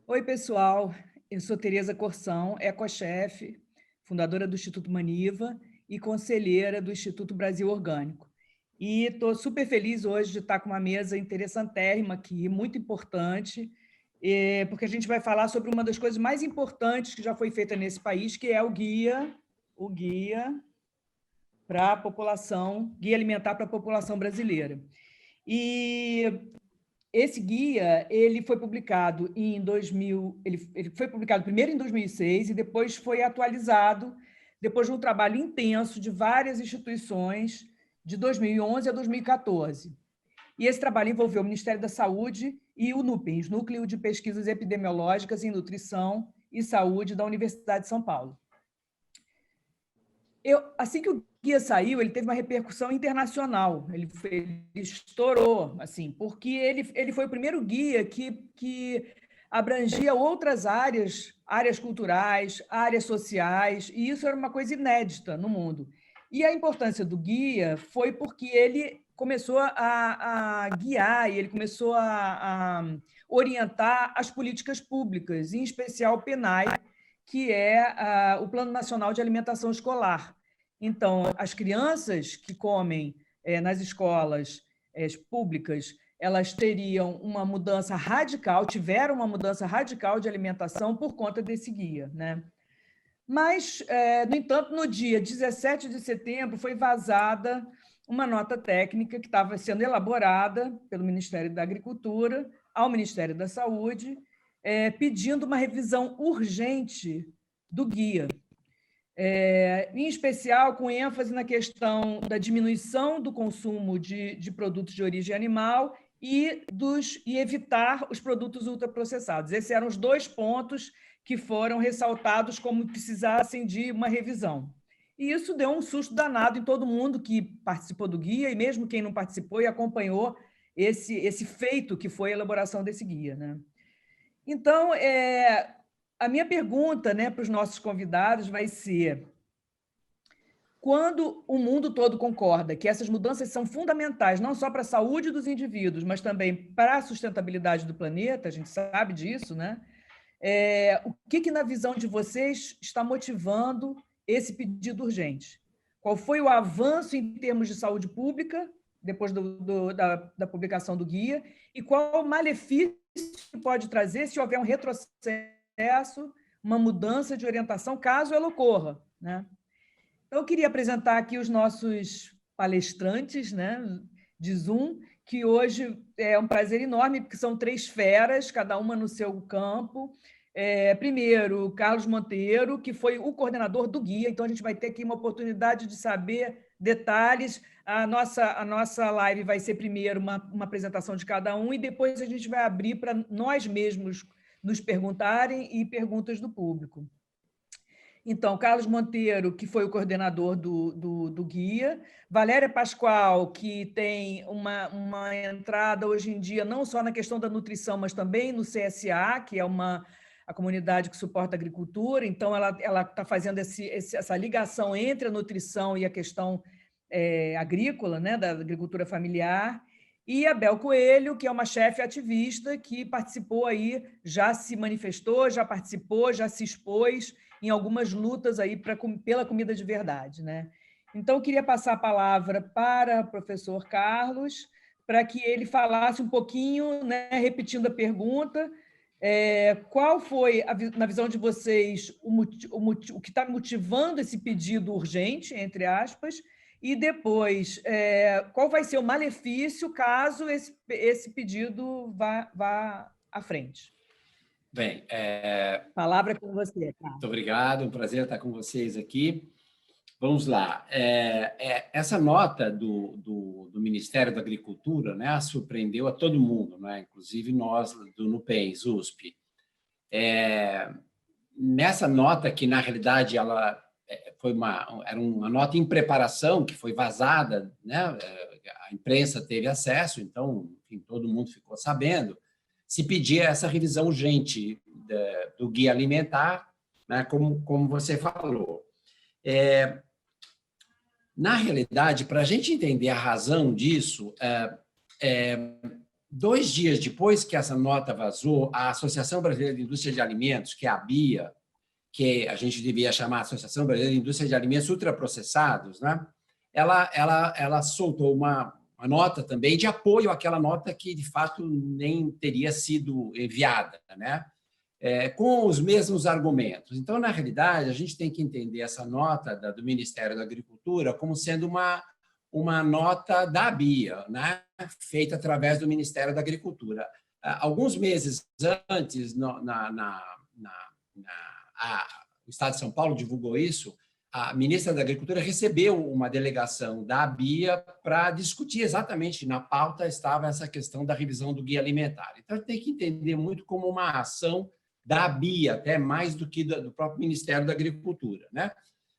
Oi, pessoal. Eu sou Tereza Corção, ecochefe, fundadora do Instituto Maniva e conselheira do Instituto Brasil Orgânico. E estou super feliz hoje de estar com uma mesa interessantérrima aqui, muito importante, porque a gente vai falar sobre uma das coisas mais importantes que já foi feita nesse país, que é o guia para a população, guia alimentar para a população brasileira. E esse guia ele foi publicado em 2000, ele foi publicado primeiro em 2006 e depois foi atualizado depois de um trabalho intenso de várias instituições de 2011 a 2014. E esse trabalho envolveu o Ministério da Saúde e o NUPES, Núcleo de Pesquisas Epidemiológicas em Nutrição e Saúde da Universidade de São Paulo. Assim que o guia saiu, ele teve uma repercussão internacional, ele estourou, assim, porque ele foi o primeiro guia que abrangia outras áreas culturais, áreas sociais, e isso era uma coisa inédita no mundo. E a importância do guia foi porque ele começou a guiar e ele começou a orientar as políticas públicas, em especial o PNAE, que é o Plano Nacional de Alimentação Escolar. Então, as crianças que comem nas escolas públicas, elas teriam uma mudança radical, tiveram uma mudança radical de alimentação por conta desse guia, né? Mas, no entanto, no dia 17 de setembro foi vazada uma nota técnica que estava sendo elaborada pelo Ministério da Agricultura ao Ministério da Saúde, pedindo uma revisão urgente do guia, em especial com ênfase na questão da diminuição do consumo de produtos de origem animal e evitar os produtos ultraprocessados. Esses eram os dois pontos que foram ressaltados como precisassem de uma revisão. E isso deu um susto danado em todo mundo que participou do guia, e mesmo quem não participou e acompanhou esse feito que foi a elaboração desse guia, né? Então, a minha pergunta, né, para os nossos convidados vai ser: quando o mundo todo concorda que essas mudanças são fundamentais, não só para a saúde dos indivíduos, mas também para a sustentabilidade do planeta, a gente sabe disso, né? O que, na visão de vocês, está motivando esse pedido urgente? Qual foi o avanço em termos de saúde pública, depois da publicação do guia, e qual o malefício que pode trazer se houver um retrocesso, uma mudança de orientação, caso ela ocorra, né? Então, eu queria apresentar aqui os nossos palestrantes, né, de Zoom, que hoje é um prazer enorme, porque são três feras, cada uma no seu campo. Primeiro, Carlos Monteiro, que foi o coordenador do guia, então a gente vai ter aqui uma oportunidade de saber detalhes. A nossa live vai ser primeiro uma apresentação de cada um, e depois a gente vai abrir para nós mesmos nos perguntarem e perguntas do público. Então, Carlos Monteiro, que foi o coordenador do guia, Valéria Pascoal, que tem uma entrada hoje em dia não só na questão da nutrição, mas também no CSA, que é a comunidade que suporta a agricultura, então ela está fazendo essa ligação entre a nutrição e a questão agrícola, né, da agricultura familiar, e a Bel Coelho, que é uma chefe ativista que participou aí, já se manifestou, já participou, já se expôs em algumas lutas aí pela comida de verdade, né? Então, eu queria passar a palavra para o professor Carlos, para que ele falasse um pouquinho, né, repetindo a pergunta, qual foi, na visão de vocês, o que está motivando esse pedido urgente, entre aspas, e depois, qual vai ser o malefício caso esse pedido vá à frente? Bem, Palavra é com você, tá? muito obrigado, um prazer estar com vocês aqui. Vamos lá. Essa nota do Ministério da Agricultura, né, surpreendeu a todo mundo, né, inclusive nós do NUPENS, USP. Nessa nota, que na realidade ela era uma nota em preparação, que foi vazada, né, a imprensa teve acesso, então, enfim, todo mundo ficou sabendo, se pedia essa revisão urgente do guia alimentar, né, como você falou. Na realidade, para a gente entender a razão disso, 2 dias depois que essa nota vazou, a Associação Brasileira de Indústria de Alimentos, que é a ABIA, que a gente devia chamar Associação Brasileira de Indústria de Alimentos Ultraprocessados, né? Ela soltou uma nota também de apoio àquela nota que, de fato, nem teria sido enviada, né? Com os mesmos argumentos. Então, na realidade, a gente tem que entender essa nota do Ministério da Agricultura como sendo uma nota da BIA, né? Feita através do Ministério da Agricultura. Alguns meses antes, o Estado de São Paulo divulgou isso, a ministra da Agricultura recebeu uma delegação da BIA para discutir exatamente, na pauta estava essa questão da revisão do Guia Alimentar. Então, tem que entender muito como uma ação da BIA, até mais do que do próprio Ministério da Agricultura, né?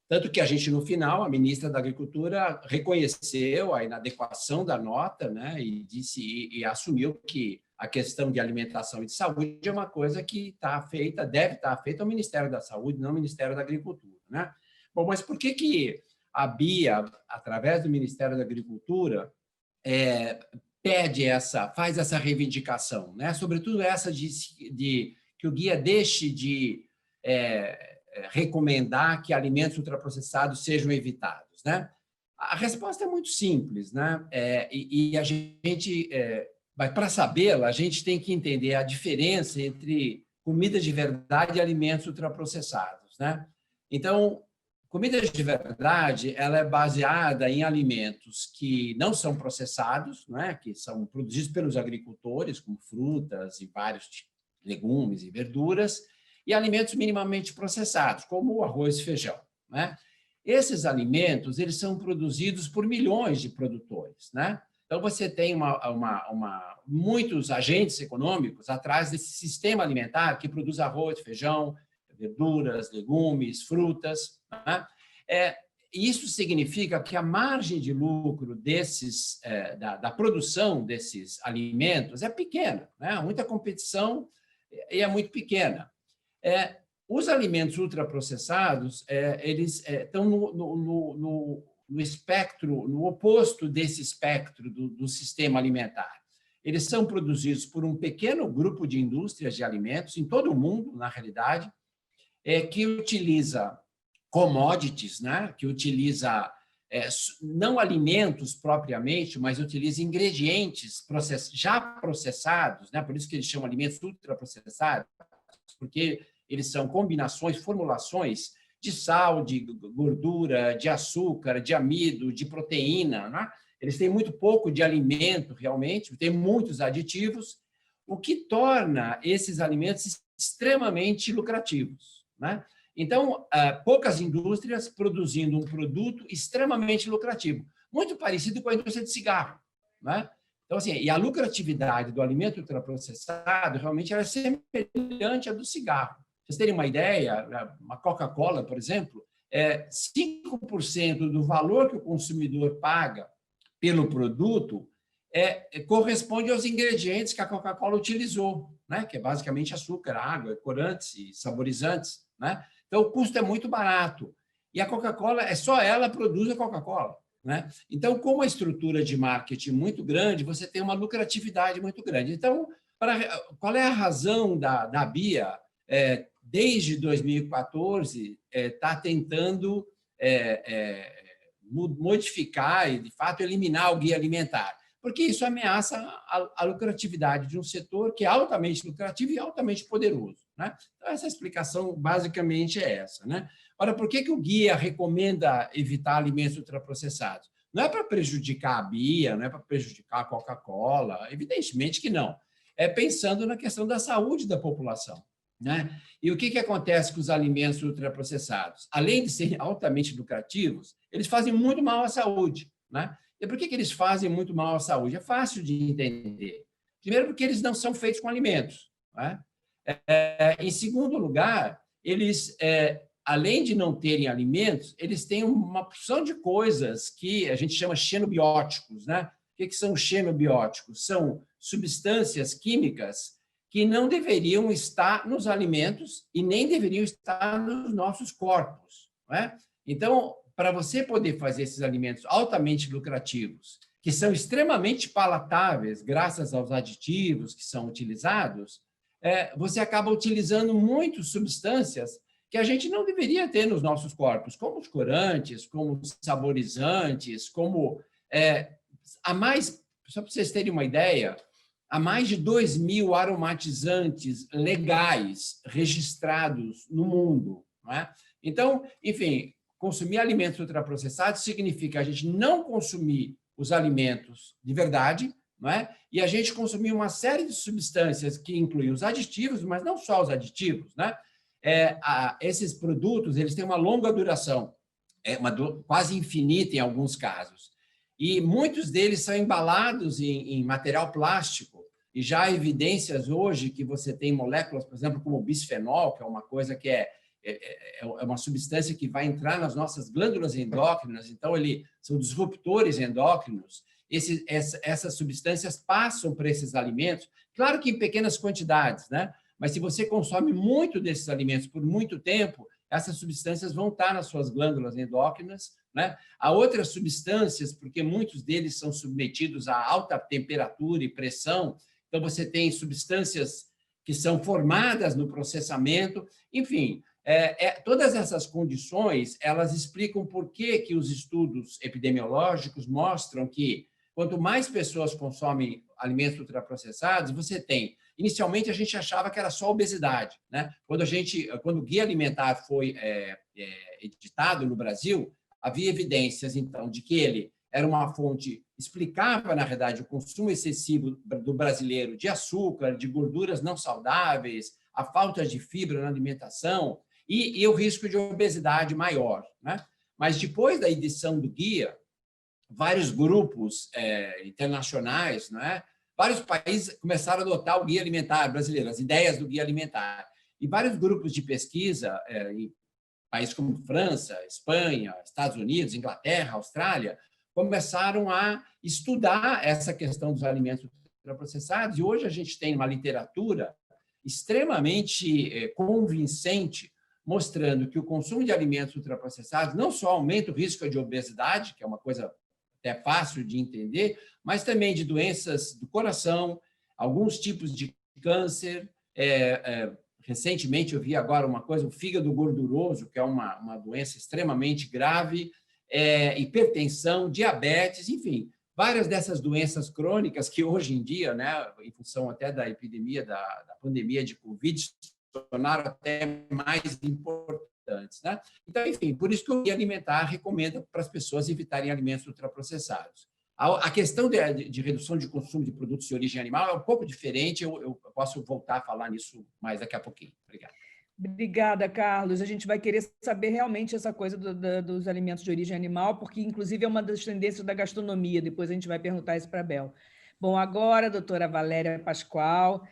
Tanto que a gente, no final, a ministra da Agricultura reconheceu a inadequação da nota, né? E assumiu que a questão de alimentação e de saúde é uma coisa que está feita, deve estar feita ao Ministério da Saúde, não ao Ministério da Agricultura, né? Bom, mas por que a BIA, através do Ministério da Agricultura, faz essa reivindicação, né? Sobretudo essa de que o guia deixe de recomendar que alimentos ultraprocessados sejam evitados, né? A resposta é muito simples, né? E a gente, para sabê-la, a gente tem que entender a diferença entre comida de verdade e alimentos ultraprocessados, né? Então, comida de verdade, ela é baseada em alimentos que não são processados, né? Que são produzidos pelos agricultores, como frutas e vários legumes e verduras, e alimentos minimamente processados, como o arroz e feijão, né? Esses alimentos, eles são produzidos por milhões de produtores, né? Então, você tem muitos agentes econômicos atrás desse sistema alimentar que produz arroz, feijão, verduras, legumes, frutas, né? Isso significa que a margem de lucro da produção desses alimentos é pequena, né? Há muita competição e é muito pequena. Os alimentos ultraprocessados, eles estão no espectro, no oposto desse espectro do sistema alimentar. Eles são produzidos por um pequeno grupo de indústrias de alimentos, em todo o mundo, na realidade, que utiliza commodities, né? Que utiliza não alimentos propriamente, mas utiliza ingredientes já processados, né? Por isso que eles chamam alimentos ultraprocessados, porque eles são combinações, formulações de sal, de gordura, de açúcar, de amido, de proteína, né? Eles têm muito pouco de alimento, realmente, têm muitos aditivos, o que torna esses alimentos extremamente lucrativos, né? Então, poucas indústrias produzindo um produto extremamente lucrativo, muito parecido com a indústria de cigarro, né? Então, assim, e a lucratividade do alimento ultraprocessado realmente é semelhante à do cigarro. Para vocês terem uma ideia, uma Coca-Cola, por exemplo, 5% do valor que o consumidor paga pelo produto corresponde aos ingredientes que a Coca-Cola utilizou, né? Que é basicamente açúcar, água, corantes e saborizantes, né? Então, o custo é muito barato. E a Coca-Cola, só ela produz a Coca-Cola, né? Então, com uma estrutura de marketing muito grande, você tem uma lucratividade muito grande. Então, qual é a razão da BIA, desde 2014, está tentando modificar e, de fato, eliminar o guia alimentar? Porque isso ameaça a lucratividade de um setor que é altamente lucrativo e altamente poderoso, né? Então, essa explicação basicamente é essa, né? Ora, por que o guia recomenda evitar alimentos ultraprocessados? Não é para prejudicar a BIA, não é para prejudicar a Coca-Cola, evidentemente que não. É pensando na questão da saúde da população, né? E o que acontece com os alimentos ultraprocessados? Além de serem altamente lucrativos, eles fazem muito mal à saúde, né? E por que eles fazem muito mal à saúde? É fácil de entender. Primeiro, porque eles não são feitos com alimentos, né? Em segundo lugar, eles, além de não terem alimentos, eles têm uma porção de coisas que a gente chama xenobióticos, né? O que são xenobióticos? São substâncias químicas que não deveriam estar nos alimentos e nem deveriam estar nos nossos corpos, né? Então, para você poder fazer esses alimentos altamente lucrativos, que são extremamente palatáveis, graças aos aditivos que são utilizados, você acaba utilizando muitas substâncias que a gente não deveria ter nos nossos corpos, como os corantes, como os saborizantes, como há mais, só para vocês terem uma ideia, há mais de 2.000 aromatizantes legais registrados no mundo, não é? Então, enfim, consumir alimentos ultraprocessados significa a gente não consumir os alimentos de verdade, não é? E a gente consumir uma série de substâncias que incluem os aditivos, mas não só os aditivos, né? Esses produtos, eles têm uma longa duração, quase infinita em alguns casos. E muitos deles são embalados em material plástico, e já há evidências hoje que você tem moléculas, por exemplo, como o bisfenol, que é uma coisa que é uma substância que vai entrar nas nossas glândulas endócrinas, então são disruptores endócrinos. Essas substâncias passam para esses alimentos, claro que em pequenas quantidades, né? Mas se você consome muito desses alimentos por muito tempo, essas substâncias vão estar nas suas glândulas endócrinas, né? Há outras substâncias, porque muitos deles são submetidos a alta temperatura e pressão, então você tem substâncias que são formadas no processamento, enfim, todas essas condições, elas explicam por que os estudos epidemiológicos mostram que quanto mais pessoas consomem alimentos ultraprocessados, você tem. Inicialmente, a gente achava que era só obesidade, né? Quando o Guia Alimentar foi editado no Brasil, havia evidências, então, de que ele era uma fonte, explicava, na verdade, o consumo excessivo do brasileiro de açúcar, de gorduras não saudáveis, a falta de fibra na alimentação e o risco de obesidade maior, né? Mas depois da edição do guia, vários grupos internacionais, né? Vários países começaram a adotar o Guia Alimentar brasileiro, as ideias do Guia Alimentar. E vários grupos de pesquisa, em países como França, Espanha, Estados Unidos, Inglaterra, Austrália, começaram a estudar essa questão dos alimentos ultraprocessados. E hoje a gente tem uma literatura extremamente convincente, mostrando que o consumo de alimentos ultraprocessados não só aumenta o risco de obesidade, que é uma coisa até fácil de entender, mas também de doenças do coração, alguns tipos de câncer. Recentemente eu vi agora uma coisa, o fígado gorduroso, que é uma doença extremamente grave, hipertensão, diabetes, enfim, várias dessas doenças crônicas que hoje em dia, né, em função até da epidemia, da pandemia de Covid, se tornaram até mais importantes, né? Então, enfim, por isso que o Guia Alimentar recomenda para as pessoas evitarem alimentos ultraprocessados. A questão de redução de consumo de produtos de origem animal é um pouco diferente, eu posso voltar a falar nisso mais daqui a pouquinho. Obrigado. Obrigada, Carlos. A gente vai querer saber realmente essa coisa dos alimentos de origem animal, porque, inclusive, é uma das tendências da gastronomia. Depois a gente vai perguntar isso para a Bel. Bom, agora, doutora Valéria Pascoal,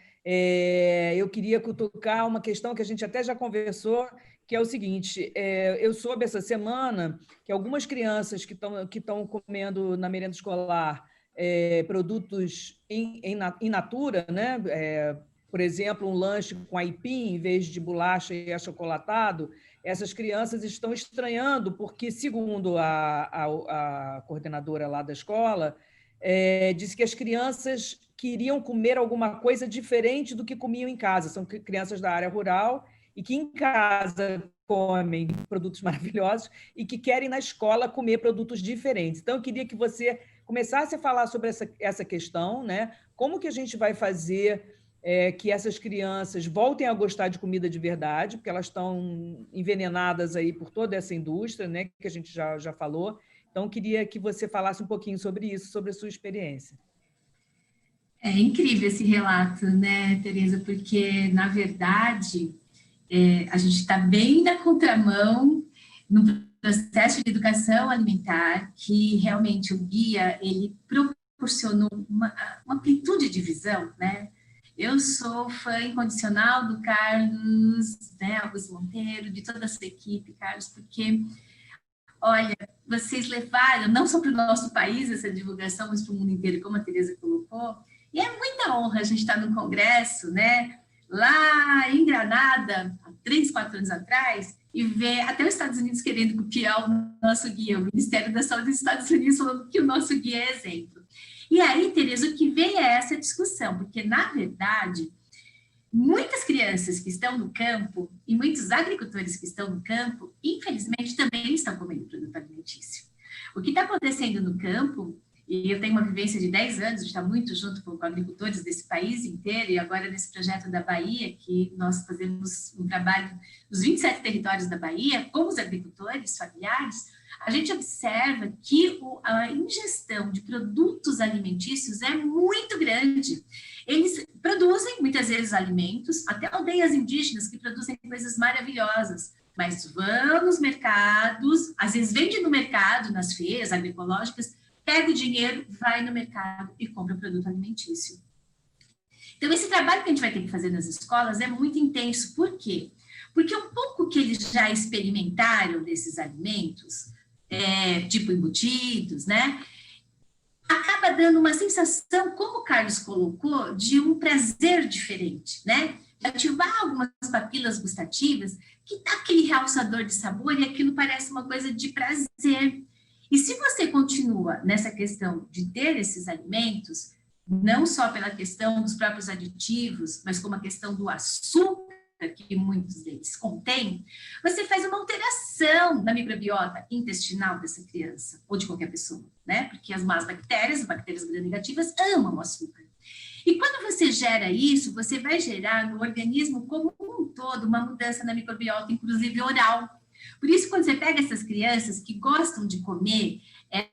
eu queria cutucar uma questão que a gente até já conversou, que é o seguinte, eu soube essa semana que algumas crianças que estão comendo na merenda escolar produtos in natura, né? Por exemplo, um lanche com aipim em vez de bolacha e achocolatado, essas crianças estão estranhando, porque, segundo a coordenadora lá da escola, disse que as crianças queriam comer alguma coisa diferente do que comiam em casa. São crianças da área rural e que em casa comem produtos maravilhosos e que querem na escola comer produtos diferentes. Então, eu queria que você começasse a falar sobre essa questão, né? Como que a gente vai fazer que essas crianças voltem a gostar de comida de verdade, porque elas estão envenenadas aí por toda essa indústria, né? Que a gente já falou. Então, eu queria que você falasse um pouquinho sobre isso, sobre a sua experiência. É incrível esse relato, né, Tereza? Porque, na verdade, a gente está bem na contramão no processo de educação alimentar, que realmente o guia, ele proporcionou uma amplitude de visão, né? Eu sou fã incondicional do Carlos, né, Augusto Monteiro, de toda essa equipe, Carlos, porque, olha, vocês levaram, não só para o nosso país essa divulgação, mas para o mundo inteiro, como a Tereza colocou, e é muita honra a gente estar no congresso, né, lá em Granada, há 3, 4 anos atrás, e ver até os Estados Unidos querendo copiar o nosso guia, o Ministério da Saúde dos Estados Unidos falando que o nosso guia é exemplo. E aí, Tereza, o que vem é essa discussão, porque, na verdade, muitas crianças que estão no campo e muitos agricultores que estão no campo, infelizmente, também estão comendo produto alimentício. O que está acontecendo no campo, e eu tenho uma vivência de 10 anos, de estar muito junto com agricultores desse país inteiro, e agora nesse projeto da Bahia, que nós fazemos um trabalho nos 27 territórios da Bahia, com os agricultores familiares, a gente observa que a ingestão de produtos alimentícios é muito grande. Eles produzem, muitas vezes, alimentos, até aldeias indígenas que produzem coisas maravilhosas, mas vão nos mercados, às vezes vende no mercado, nas feiras agroecológicas, pega o dinheiro, vai no mercado e compra o produto alimentício. Então, esse trabalho que a gente vai ter que fazer nas escolas é muito intenso. Por quê? Porque um pouco que eles já experimentaram desses alimentos, tipo embutidos, né? Acaba dando uma sensação, como o Carlos colocou, de um prazer diferente, né? De ativar algumas papilas gustativas que dá aquele realçador de sabor e aquilo parece uma coisa de prazer. E se você continua nessa questão de ter esses alimentos, não só pela questão dos próprios aditivos, mas como a questão do açúcar, que muitos deles contêm, você faz uma alteração na microbiota intestinal dessa criança, ou de qualquer pessoa, né? Porque as más bactérias, as bactérias gram-negativas, amam o açúcar. E quando você gera isso, você vai gerar no organismo como um todo uma mudança na microbiota, inclusive oral. Por isso, quando você pega essas crianças que gostam de comer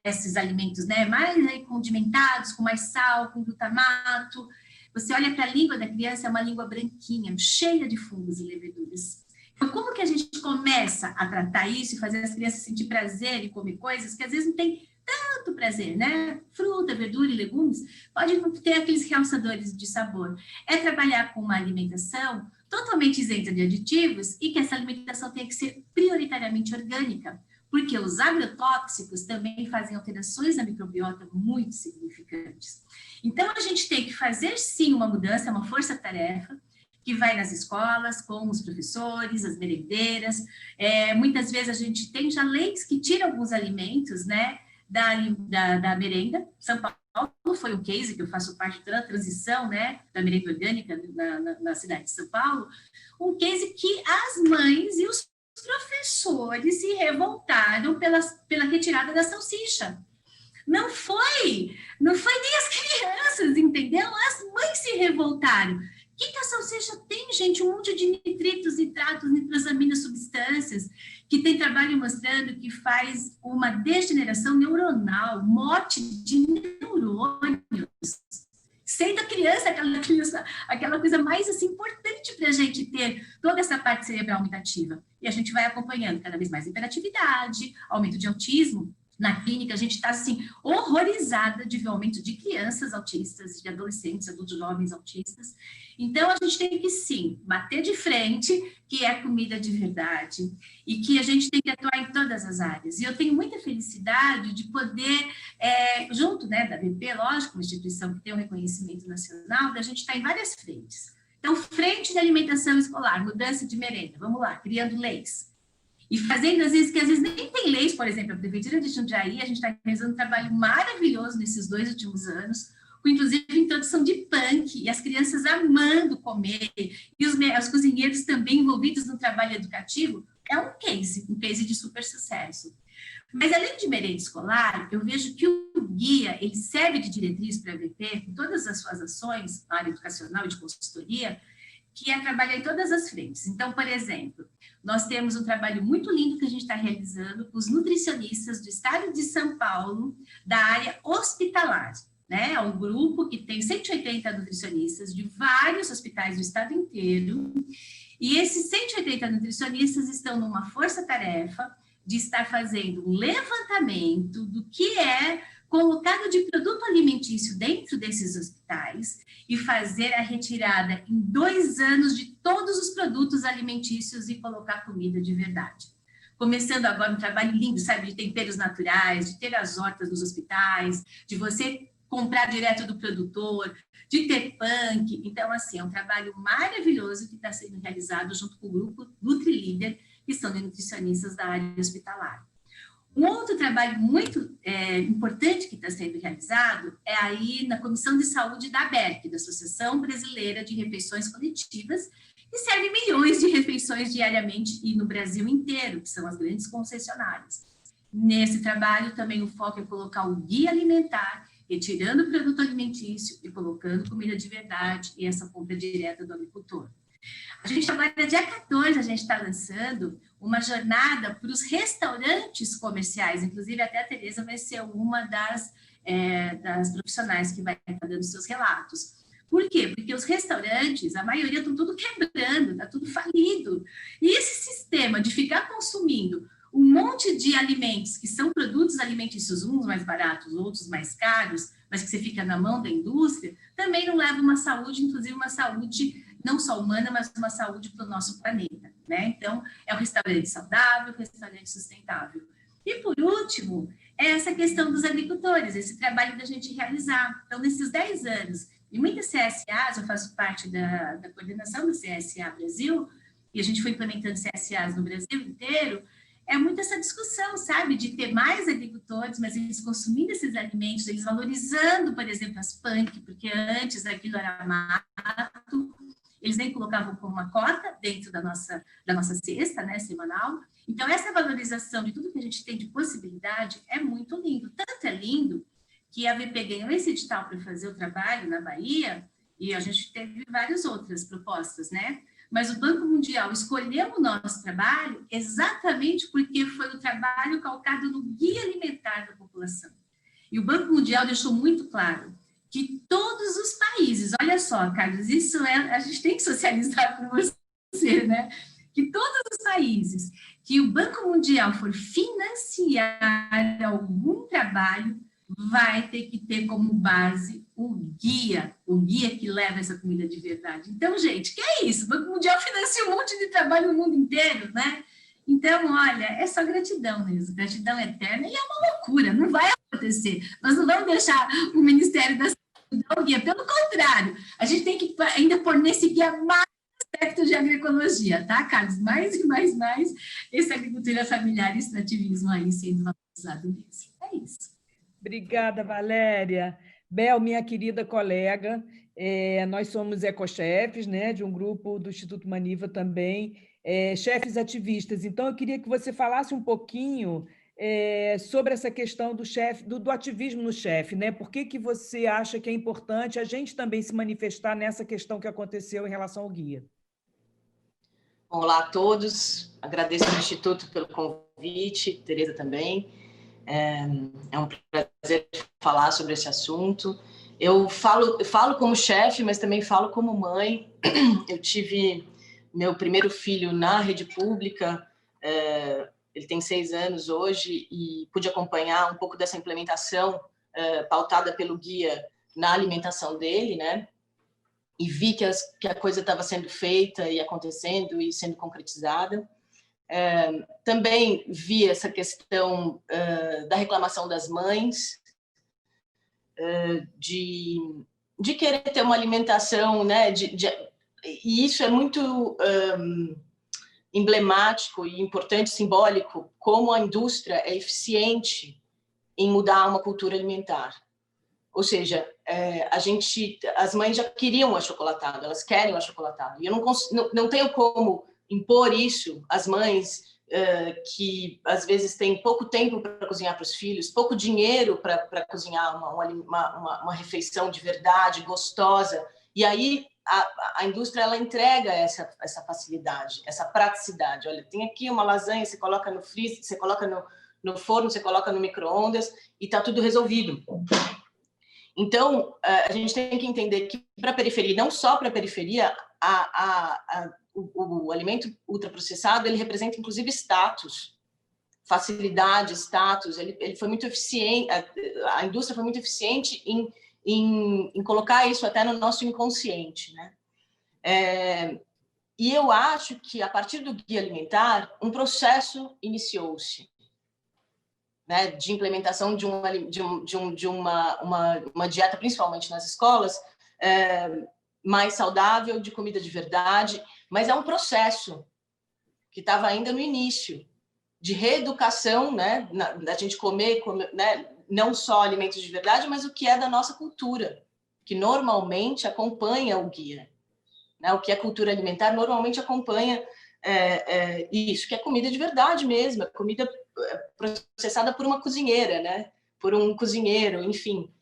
esses alimentos, né, mais aí condimentados, com mais sal, com glutamato, você olha para a língua da criança, é uma língua branquinha, cheia de fungos e leveduras. Então, como que a gente começa a tratar isso e fazer as crianças sentir prazer em comer coisas que às vezes não tem tanto prazer, né? Fruta, verdura e legumes pode não ter aqueles realçadores de sabor. É trabalhar com uma alimentação totalmente isenta de aditivos e que essa alimentação tenha que ser prioritariamente orgânica, porque os agrotóxicos também fazem alterações na microbiota muito significantes. Então, a gente tem que fazer, sim, uma mudança, uma força-tarefa, que vai nas escolas, com os professores, as merendeiras. Muitas vezes a gente tem já leis que tiram alguns alimentos, né, da merenda. São Paulo foi um case que eu faço parte da transição, né, da merenda orgânica na cidade de São Paulo, um case que as mães e os professores se revoltaram pela retirada da salsicha. Não foi nem as crianças, entendeu? As mães se revoltaram. O que a salsicha tem, gente? Um monte de nitritos, nitratos, nitrosaminas, substâncias, que tem trabalho mostrando que faz uma degeneração neuronal, morte de neurônios. Sendo a criança aquela coisa mais assim, importante para a gente ter toda essa parte cerebral muito ativa. E a gente vai acompanhando cada vez mais hiperatividade, aumento de autismo. Na clínica, a gente está, assim, horrorizada de ver o aumento de crianças autistas, de adolescentes, adultos jovens autistas. Então, a gente tem que, sim, bater de frente, que é comida de verdade, e que a gente tem que atuar em todas as áreas. E eu tenho muita felicidade de poder, junto, né, da BP, lógico, uma instituição que tem um reconhecimento nacional, da gente estar em várias frentes. Então, frente de alimentação escolar, mudança de merenda, vamos lá, criando leis. E fazendo, às vezes, que às vezes nem tem leis, por exemplo, a Prefeitura de Jundiaí, a gente está realizando um trabalho maravilhoso nesses 2 últimos anos, com inclusive introdução de punk, e as crianças amando comer, e os cozinheiros também envolvidos no trabalho educativo, é um case de super sucesso. Mas, além de merenda escolar, eu vejo que o guia, ele serve de diretriz para a VP, com todas as suas ações na área educacional e de consultoria, que é trabalhar em todas as frentes. Então, por exemplo, nós temos um trabalho muito lindo que a gente está realizando com os nutricionistas do estado de São Paulo, da área hospitalar, né? É um grupo que tem 180 nutricionistas de vários hospitais do estado inteiro, e esses 180 nutricionistas estão numa força-tarefa de estar fazendo um levantamento do que é colocado de produto alimentício dentro desses hospitais e fazer a retirada em 2 anos de todos os produtos alimentícios e colocar comida de verdade. Começando agora um trabalho lindo, sabe, de temperos naturais, de ter as hortas nos hospitais, de você comprar direto do produtor, de ter punk. Então, assim, é um trabalho maravilhoso que está sendo realizado junto com o grupo NutriLíder, que são de nutricionistas da área hospitalar. Um outro trabalho muito importante que está sendo realizado é aí na Comissão de Saúde da ABERC, da Associação Brasileira de Refeições Coletivas, que serve milhões de refeições diariamente e no Brasil inteiro, que são as grandes concessionárias. Nesse trabalho, também o foco é colocar o guia alimentar, retirando o produto alimentício e colocando comida de verdade e essa compra direta do agricultor. A gente agora, dia 14, a gente está lançando uma jornada para os restaurantes comerciais, inclusive até a Tereza vai ser uma das profissionais que vai estar dando seus relatos. Por quê? Porque os restaurantes, a maioria estão tudo quebrando, está tudo falido. E esse sistema de ficar consumindo um monte de alimentos que são produtos alimentícios, uns mais baratos, outros mais caros, mas que você fica na mão da indústria, também não leva uma saúde, inclusive uma saúde não só humana, mas uma saúde para o nosso planeta, né? Então, é o restaurante saudável, o restaurante sustentável. E, por último, é essa questão dos agricultores, esse trabalho da gente realizar. Então, nesses 10 anos, em muitas CSAs, eu faço parte da coordenação do CSA Brasil, e a gente foi implementando CSAs no Brasil inteiro, é muito essa discussão, sabe, de ter mais agricultores, mas eles consumindo esses alimentos, eles valorizando, por exemplo, as punk, porque antes aquilo era mato, eles nem colocavam como uma cota dentro da nossa cesta, né, semanal. Então, essa valorização de tudo que a gente tem de possibilidade é muito lindo. Tanto é lindo que a VP ganhou esse edital para fazer o trabalho na Bahia, e a gente teve várias outras propostas, né? Mas o Banco Mundial escolheu o nosso trabalho exatamente porque foi o trabalho calcado no guia alimentar da população. E o Banco Mundial deixou muito claro que todos os países, olha só, Carlos, isso a gente tem que socializar com você, né? Que todos os países que o Banco Mundial for financiar algum trabalho, vai ter que ter como base o guia que leva essa comida de verdade. Então, gente, que é isso? O Banco Mundial financia um monte de trabalho no mundo inteiro, né? Então, olha, é só gratidão mesmo, gratidão eterna, e é uma loucura, não vai acontecer. Nós não vamos deixar o Ministério da Saúde dar o guia, pelo contrário, a gente tem que ainda pôr nesse guia mais aspecto de agroecologia, tá, Carlos? Mais e mais, esse agricultura familiar e extrativismo aí sendo valorizado mesmo. É isso. Obrigada, Valéria. Bel, minha querida colega, nós somos ecochefes, né, de um grupo do Instituto Maniva também, chefes ativistas. Então, eu queria que você falasse um pouquinho sobre essa questão do ativismo no chefe, né? Por que você acha que é importante a gente também se manifestar nessa questão que aconteceu em relação ao guia? Olá a todos, agradeço ao Instituto pelo convite, Tereza também. É um prazer falar sobre esse assunto. Eu falo como chefe, mas também falo como mãe. Eu tive meu primeiro filho na rede pública, ele tem 6 anos hoje, e pude acompanhar um pouco dessa implementação pautada pelo guia na alimentação dele, né? E vi que a coisa estava sendo feita e acontecendo e sendo concretizada. Também vi essa questão da reclamação das mães, de querer ter uma alimentação, né? E isso é muito emblemático e importante, simbólico, como a indústria é eficiente em mudar uma cultura alimentar. Ou seja, as mães já queriam o achocolatado, elas querem o achocolatado. E eu não tenho como impor isso às mães que, às vezes, têm pouco tempo para cozinhar para os filhos, pouco dinheiro para cozinhar uma refeição de verdade, gostosa. E aí a indústria ela entrega essa facilidade, essa praticidade. Olha, tem aqui uma lasanha, você coloca no freezer, você coloca no forno, você coloca no micro-ondas e está tudo resolvido. Então, a gente tem que entender que para a periferia, não só para a periferia, o alimento ultraprocessado, ele representa, inclusive, status, facilidade, status. Ele foi muito eficiente, a indústria foi muito eficiente em colocar isso até no nosso inconsciente, né? E eu acho que, a partir do guia alimentar, um processo iniciou-se, né, de implementação de uma dieta, principalmente nas escolas, mais saudável, de comida de verdade, mas é um processo que estava ainda no início. de reeducação, né, da gente comer, né, não só alimentos de verdade, mas o que é da nossa cultura, que normalmente acompanha o guia. Né? O que é cultura alimentar normalmente acompanha isso, que é comida de verdade mesmo, é comida processada por uma cozinheira, né? Por um cozinheiro, enfim.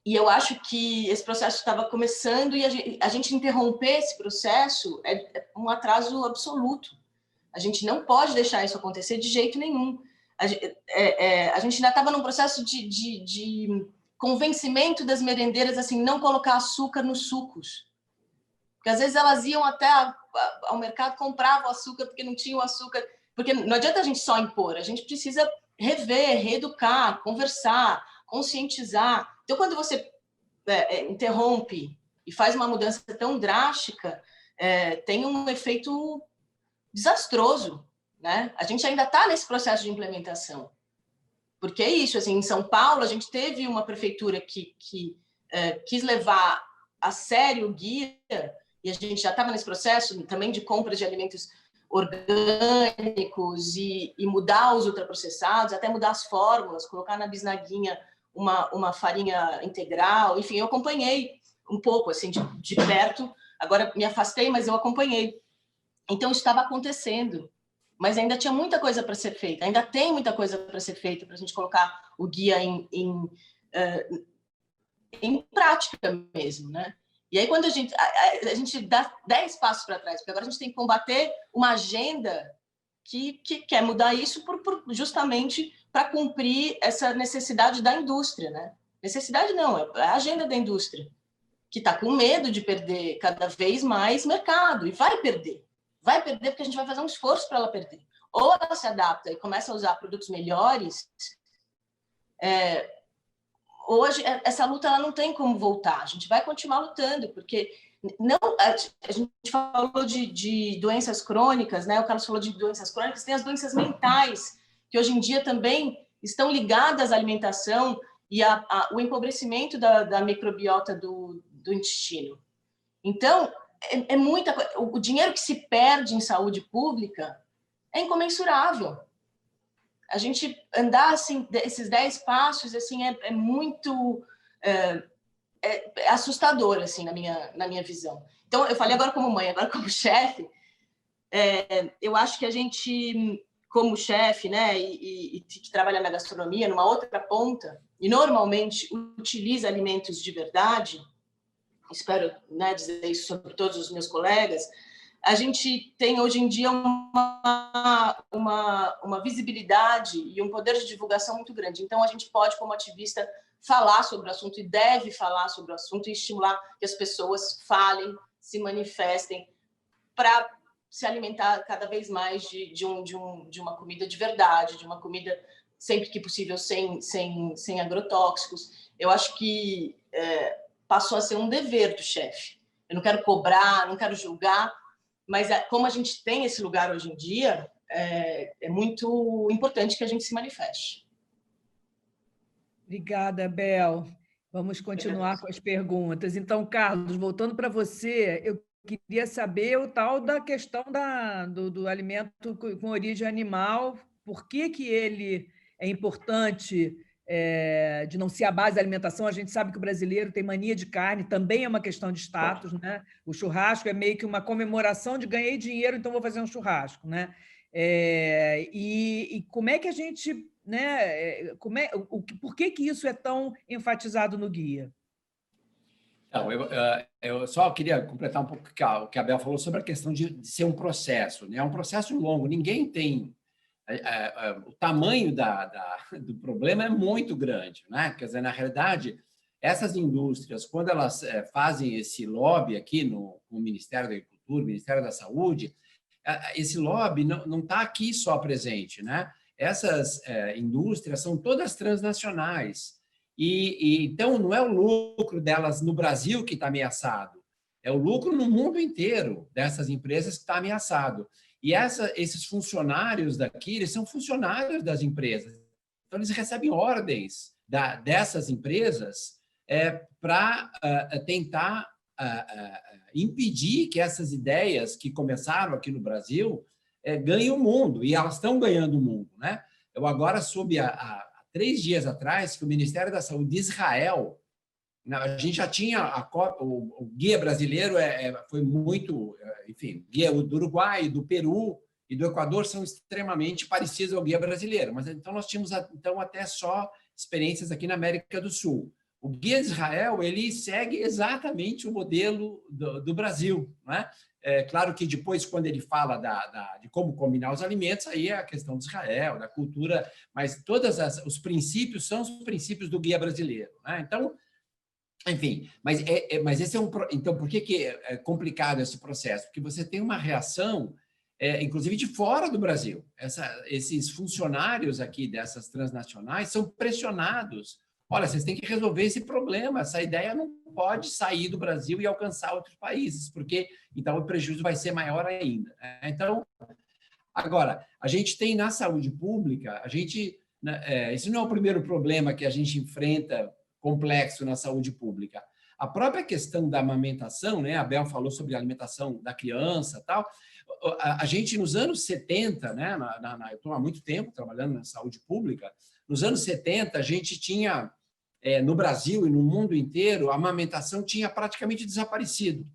E eu acho que esse processo estava começando e a gente interromper esse processo é um atraso absoluto. A gente não pode deixar isso acontecer de jeito nenhum. A gente ainda estava num processo de convencimento das merendeiras, assim, não colocar açúcar nos sucos. Porque às vezes elas iam até ao mercado, compravam açúcar porque não tinham açúcar. Porque não adianta a gente só impor, a gente precisa rever, reeducar, conversar, conscientizar. Então, quando você interrompe e faz uma mudança tão drástica, tem um efeito desastroso, né? A gente ainda está nesse processo de implementação. Porque é isso, assim, em São Paulo, a gente teve uma prefeitura que quis levar a sério o guia, e a gente já estava nesse processo também de compra de alimentos orgânicos e mudar os ultraprocessados, até mudar as fórmulas, colocar na bisnaguinha uma farinha integral. Enfim, eu acompanhei um pouco, assim, de perto. Agora me afastei, mas eu acompanhei. Então, isso estava acontecendo. Mas ainda tinha muita coisa para ser feita, ainda tem muita coisa para ser feita para a gente colocar o guia em prática mesmo, né? E aí, quando a gente dá 10 passos para trás, porque agora a gente tem que combater uma agenda que quer mudar isso justamente para cumprir essa necessidade da indústria, né? Necessidade não, é a agenda da indústria, que está com medo de perder cada vez mais mercado, e vai perder. Vai perder porque a gente vai fazer um esforço para ela perder. Ou ela se adapta e começa a usar produtos melhores, hoje essa luta ela não tem como voltar. A gente vai continuar lutando, porque não, a gente falou de doenças crônicas, né? O Carlos falou de doenças crônicas, tem as doenças mentais, que hoje em dia também estão ligadas à alimentação e o empobrecimento da microbiota do intestino. Então, é muita coisa. O dinheiro que se perde em saúde pública é incomensurável. A gente andar assim, esses 10 passos assim, é muito assustador assim, na minha visão. Então, eu falei agora como mãe, agora como chefe, eu acho que a gente, como chefe, né, e que trabalha na gastronomia, numa outra ponta, e normalmente utiliza alimentos de verdade, espero, né, dizer isso sobre todos os meus colegas, a gente tem hoje em dia uma visibilidade e um poder de divulgação muito grande. Então, a gente pode, como ativista, falar sobre o assunto e deve falar sobre o assunto e estimular que as pessoas falem, se manifestem para se alimentar cada vez mais de uma comida de verdade, de uma comida, sempre que possível, sem agrotóxicos. Eu acho que passou a ser um dever do chefe. Eu não quero cobrar, não quero julgar, mas como a gente tem esse lugar hoje em dia, é muito importante que a gente se manifeste. Obrigada, Bel. Vamos continuar com as perguntas. Então, Carlos, voltando para você, eu queria saber o tal da questão do alimento com origem animal, por que ele é importante de não ser a base da alimentação. A gente sabe que o brasileiro tem mania de carne, também é uma questão de status, né? O churrasco é meio que uma comemoração de ganhei dinheiro, então vou fazer um churrasco, né? E como é que a gente, né? Por que isso é tão enfatizado no guia? Então, eu só queria completar um pouco o que a Bel falou sobre a questão de ser um processo, né? É um processo longo. Ninguém tem o tamanho do problema é muito grande, né? Quer dizer, na realidade, essas indústrias, quando elas fazem esse lobby aqui no Ministério da Agricultura, Ministério da Saúde, esse lobby não está aqui só presente, né? Essas indústrias são todas transnacionais e então não é o lucro delas no Brasil que está ameaçado, é o lucro no mundo inteiro dessas empresas que está ameaçado. E esses funcionários daqui, eles são funcionários das empresas. Então, eles recebem ordens dessas empresas para tentar impedir que essas ideias que começaram aqui no Brasil ganhem o mundo, e elas estão ganhando o mundo, né? Eu agora soube há 3 dias atrás que o Ministério da Saúde de Israel, a gente já tinha o guia brasileiro, foi muito, enfim, guia do Uruguai, do Peru e do Equador são extremamente parecidos ao guia brasileiro, mas então nós tínhamos então até só experiências aqui na América do Sul. O guia de Israel, ele segue exatamente o modelo do Brasil, né? Claro que depois, quando ele fala de como combinar os alimentos, aí é a questão de Israel, da cultura, mas todos os princípios são os princípios do guia brasileiro, né? Então, enfim, mas esse então, por que é complicado esse processo? Porque você tem uma reação, inclusive de fora do Brasil. Esses funcionários aqui dessas transnacionais são pressionados. Olha, vocês têm que resolver esse problema, essa ideia não pode sair do Brasil e alcançar outros países, porque então o prejuízo vai ser maior ainda. Então, agora, a gente tem na saúde pública, esse não é o primeiro problema que a gente enfrenta complexo na saúde pública. A própria questão da amamentação, né? A Bel falou sobre a alimentação da criança, tal. A gente nos anos 70, né? Eu estou há muito tempo trabalhando na saúde pública. Nos anos 70, a gente tinha no Brasil e no mundo inteiro, a amamentação tinha praticamente desaparecido.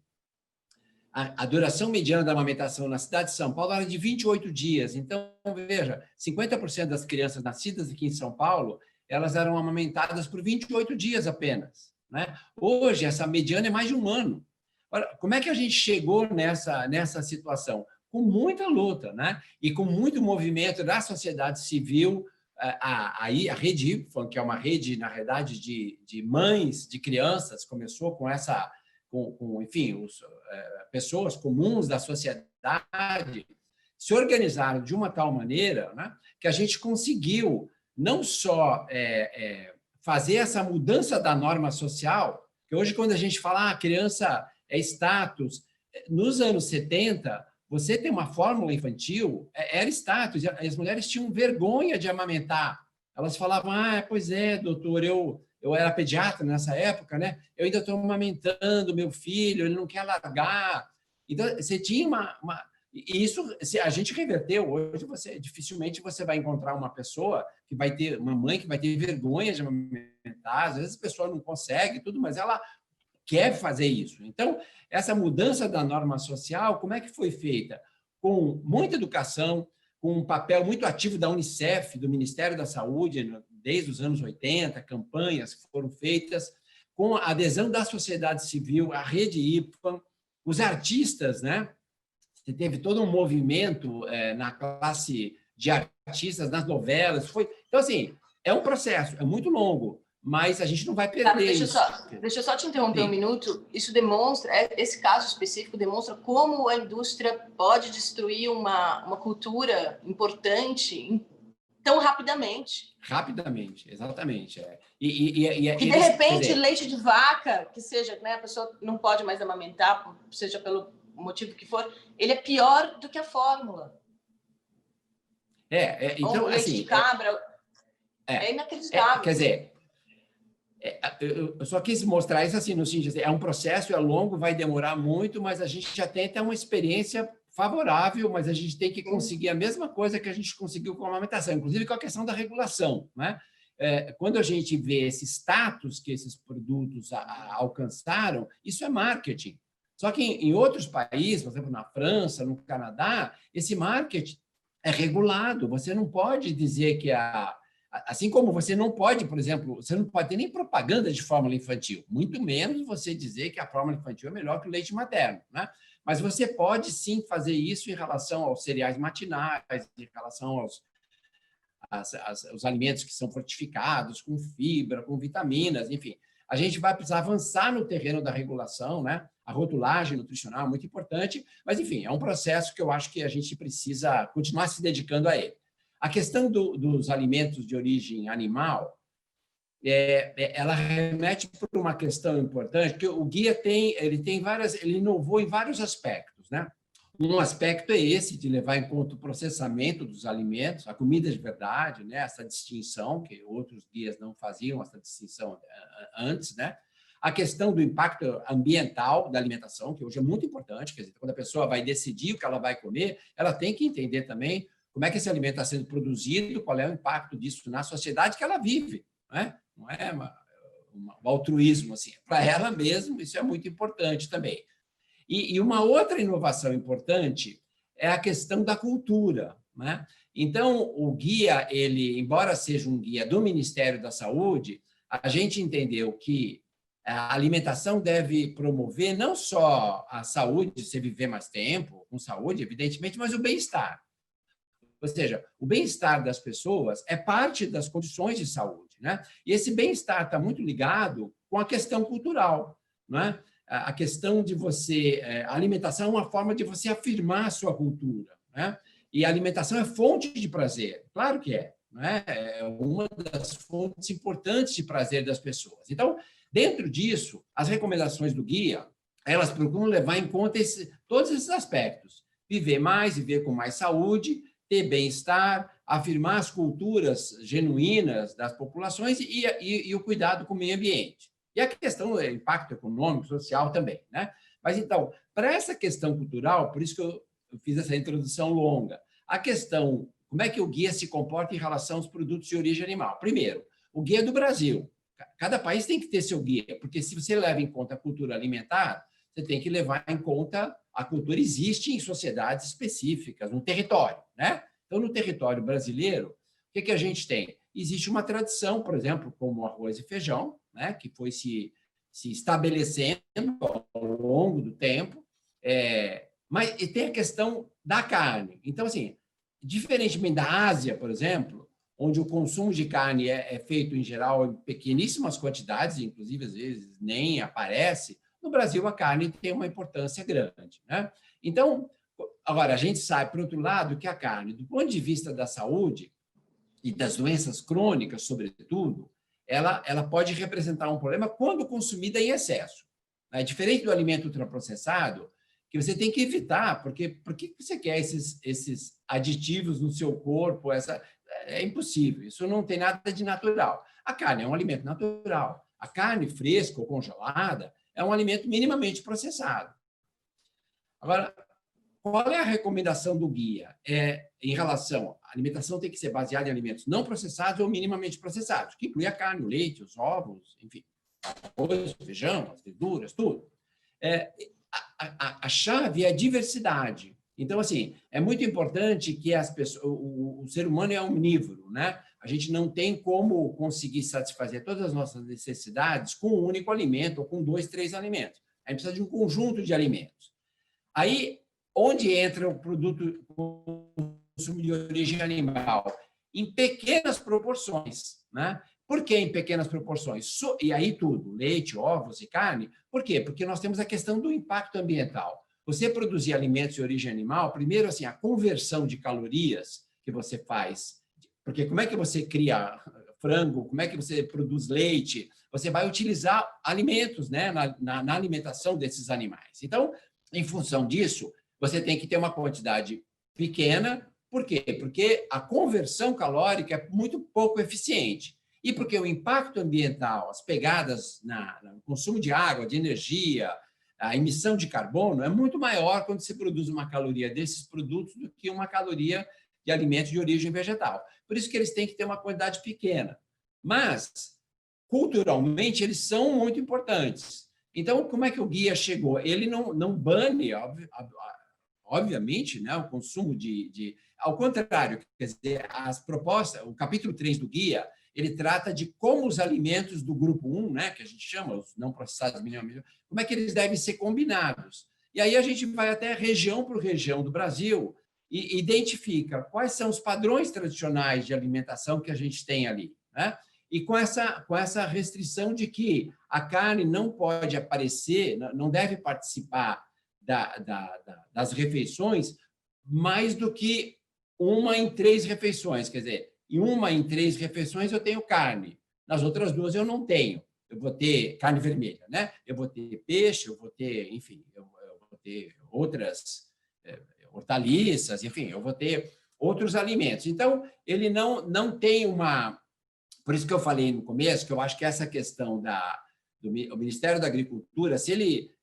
A duração mediana da amamentação na cidade de São Paulo era de 28 dias. Então, veja, 50% das crianças nascidas aqui em São Paulo, elas eram amamentadas por 28 dias apenas, né? Hoje, essa mediana é mais de 1 ano. Ora, como é que a gente chegou nessa situação? Com muita luta, né? E com muito movimento da sociedade civil. A Rede Y, que é uma rede, na realidade, de mães de crianças, começou com enfim, pessoas comuns da sociedade se organizaram de uma tal maneira, né, que a gente conseguiu não só fazer essa mudança da norma social, que hoje, quando a gente fala criança é status, nos anos 70, você tem uma fórmula infantil, era status, as mulheres tinham vergonha de amamentar. Elas falavam, pois é, doutor, eu era pediatra nessa época, né? Eu ainda estou amamentando meu filho, ele não quer largar. Então, você tinha E isso a gente reverteu. Hoje, dificilmente você vai encontrar uma pessoa que vai ter, uma mãe que vai ter vergonha de amamentar. Às vezes a pessoa não consegue, tudo, mas ela quer fazer isso. Então, essa mudança da norma social, como é que foi feita? Com muita educação, com um papel muito ativo da Unicef, do Ministério da Saúde, desde os anos 80, campanhas que foram feitas, com a adesão da sociedade civil, a Rede Y, os artistas, né? Você teve todo um movimento na classe de artistas, nas novelas. Então, assim, é um processo, é muito longo, mas a gente não vai perder isso. Deixa eu só te interromper um minuto. Isso demonstra, esse caso específico demonstra como a indústria pode destruir uma cultura importante tão rapidamente. Rapidamente, exatamente. E de repente, leite de vaca, que seja, né, a pessoa não pode mais amamentar, seja pelo motivo que for, ele é pior do que a fórmula. Então, leite assim, de cabra é inacreditável. Quer dizer, eu só quis mostrar isso assim, no sentido, é um processo, é longo, vai demorar muito, mas a gente já tem até uma experiência favorável, mas a gente tem que conseguir a mesma coisa que a gente conseguiu com a amamentação, inclusive com a questão da regulação, né? Quando a gente vê esse status que esses produtos alcançaram, isso é marketing. Só que em outros países, por exemplo, na França, no Canadá, esse marketing é regulado. Você não pode dizer que assim como você não pode, por exemplo, você não pode ter nem propaganda de fórmula infantil, muito menos você dizer que a fórmula infantil é melhor que o leite materno, né? Mas você pode sim fazer isso em relação aos cereais matinais, em relação aos alimentos que são fortificados, com fibra, com vitaminas, enfim. A gente vai precisar avançar no terreno da regulação, né? A rotulagem nutricional é muito importante, mas, enfim, é um processo que eu acho que a gente precisa continuar se dedicando a ele. A questão dos alimentos de origem animal, ela remete para uma questão importante, que o guia ele inovou em vários aspectos, né? Um aspecto é esse, de levar em conta o processamento dos alimentos, a comida de verdade, né? Essa distinção, que outros guias não faziam essa distinção antes, né? a questão do impacto ambiental da alimentação, que hoje é muito importante, quer dizer, quando a pessoa vai decidir o que ela vai comer, ela tem que entender também como é que esse alimento está sendo produzido, qual é o impacto disso na sociedade que ela vive, né? Não é um altruísmo, assim, para ela mesma, isso é muito importante também. E uma outra inovação importante é a questão da cultura, né? Então, o guia, ele, embora seja um guia do Ministério da Saúde, a gente entendeu que a alimentação deve promover não só a saúde, você viver mais tempo com saúde, evidentemente, mas o bem-estar. Ou seja, o bem-estar das pessoas é parte das condições de saúde, né? E esse bem-estar está muito ligado com a questão cultural, né? A questão de você... A alimentação é uma forma de você afirmar a sua cultura, né? E a alimentação é fonte de prazer, claro que é, né? É uma das fontes importantes de prazer das pessoas. Então, dentro disso, as recomendações do guia, elas procuram levar em conta todos esses aspectos. Viver mais, viver com mais saúde, ter bem-estar, afirmar as culturas genuínas das populações e o cuidado com o meio ambiente. E a questão do impacto econômico, social também, né? Mas, então, para essa questão cultural, por isso que eu fiz essa introdução longa, a questão, como é que o guia se comporta em relação aos produtos de origem animal? Primeiro, o guia é do Brasil. Cada país tem que ter seu guia, porque se você leva em conta a cultura alimentar, você tem que levar em conta a cultura existe em sociedades específicas, no território, né? Então, no território brasileiro, o que a gente tem? Existe uma tradição, por exemplo, como arroz e feijão, né? Que foi se estabelecendo ao longo do tempo, mas e tem a questão da carne. Então, assim, diferentemente da Ásia, por exemplo, onde o consumo de carne é feito, em geral, em pequeníssimas quantidades, inclusive, às vezes, nem aparece, no Brasil, a carne tem uma importância grande, né? Então, agora, a gente sabe, por outro lado, que a carne, do ponto de vista da saúde e das doenças crônicas, sobretudo, ela pode representar um problema quando consumida em excesso. É diferente do alimento ultraprocessado, que você tem que evitar, porque por que você quer esses aditivos no seu corpo? É impossível, isso não tem nada de natural. A carne é um alimento natural. A carne fresca ou congelada é um alimento minimamente processado. Agora, qual é a recomendação do guia? Em relação à alimentação, tem que ser baseada em alimentos não processados ou minimamente processados, que inclui a carne, o leite, os ovos, enfim, arroz, feijão, as verduras, tudo. A chave é a diversidade. Então, assim, é muito importante que as pessoas, o ser humano é omnívoro, né? A gente não tem como conseguir satisfazer todas as nossas necessidades com um único alimento ou com 2, 3 alimentos. A gente precisa de um conjunto de alimentos. Aí, onde entra o produto consumo de origem animal? Em pequenas proporções, né? Por que em pequenas proporções? E aí tudo, leite, ovos e carne. Por quê? Porque nós temos a questão do impacto ambiental. Você produzir alimentos de origem animal, primeiro, assim, a conversão de calorias que você faz, porque como é que você cria frango, como é que você produz leite? Você vai utilizar alimentos, né, na alimentação desses animais. Então, em função disso, você tem que ter uma quantidade pequena. Por quê? Porque a conversão calórica é muito pouco eficiente. E porque o impacto ambiental, as pegadas no consumo de água, de energia, a emissão de carbono é muito maior quando se produz uma caloria desses produtos do que uma caloria de alimentos de origem vegetal. Por isso que eles têm que ter uma quantidade pequena. Mas, culturalmente, eles são muito importantes. Então, como é que o guia chegou? Ele não bane, obviamente, né, o consumo Ao contrário, quer dizer, as propostas, o capítulo 3 do guia, ele trata de como os alimentos do grupo 1, né, que a gente chama os não processados minimamente, como é que eles devem ser combinados. E aí a gente vai até região por região do Brasil e identifica quais são os padrões tradicionais de alimentação que a gente tem ali, né? E com essa restrição de que a carne não pode aparecer, não deve participar das refeições mais do que 1 em 3 refeições, quer dizer, em 1 em 3 refeições eu tenho carne, nas outras 2 eu não tenho. Eu vou ter carne vermelha, né? Eu vou ter peixe, eu vou ter, enfim, eu vou ter outras hortaliças, enfim, eu vou ter outros alimentos. Então, ele não tem uma... Por isso que eu falei no começo, que eu acho que essa questão o Ministério da Agricultura, se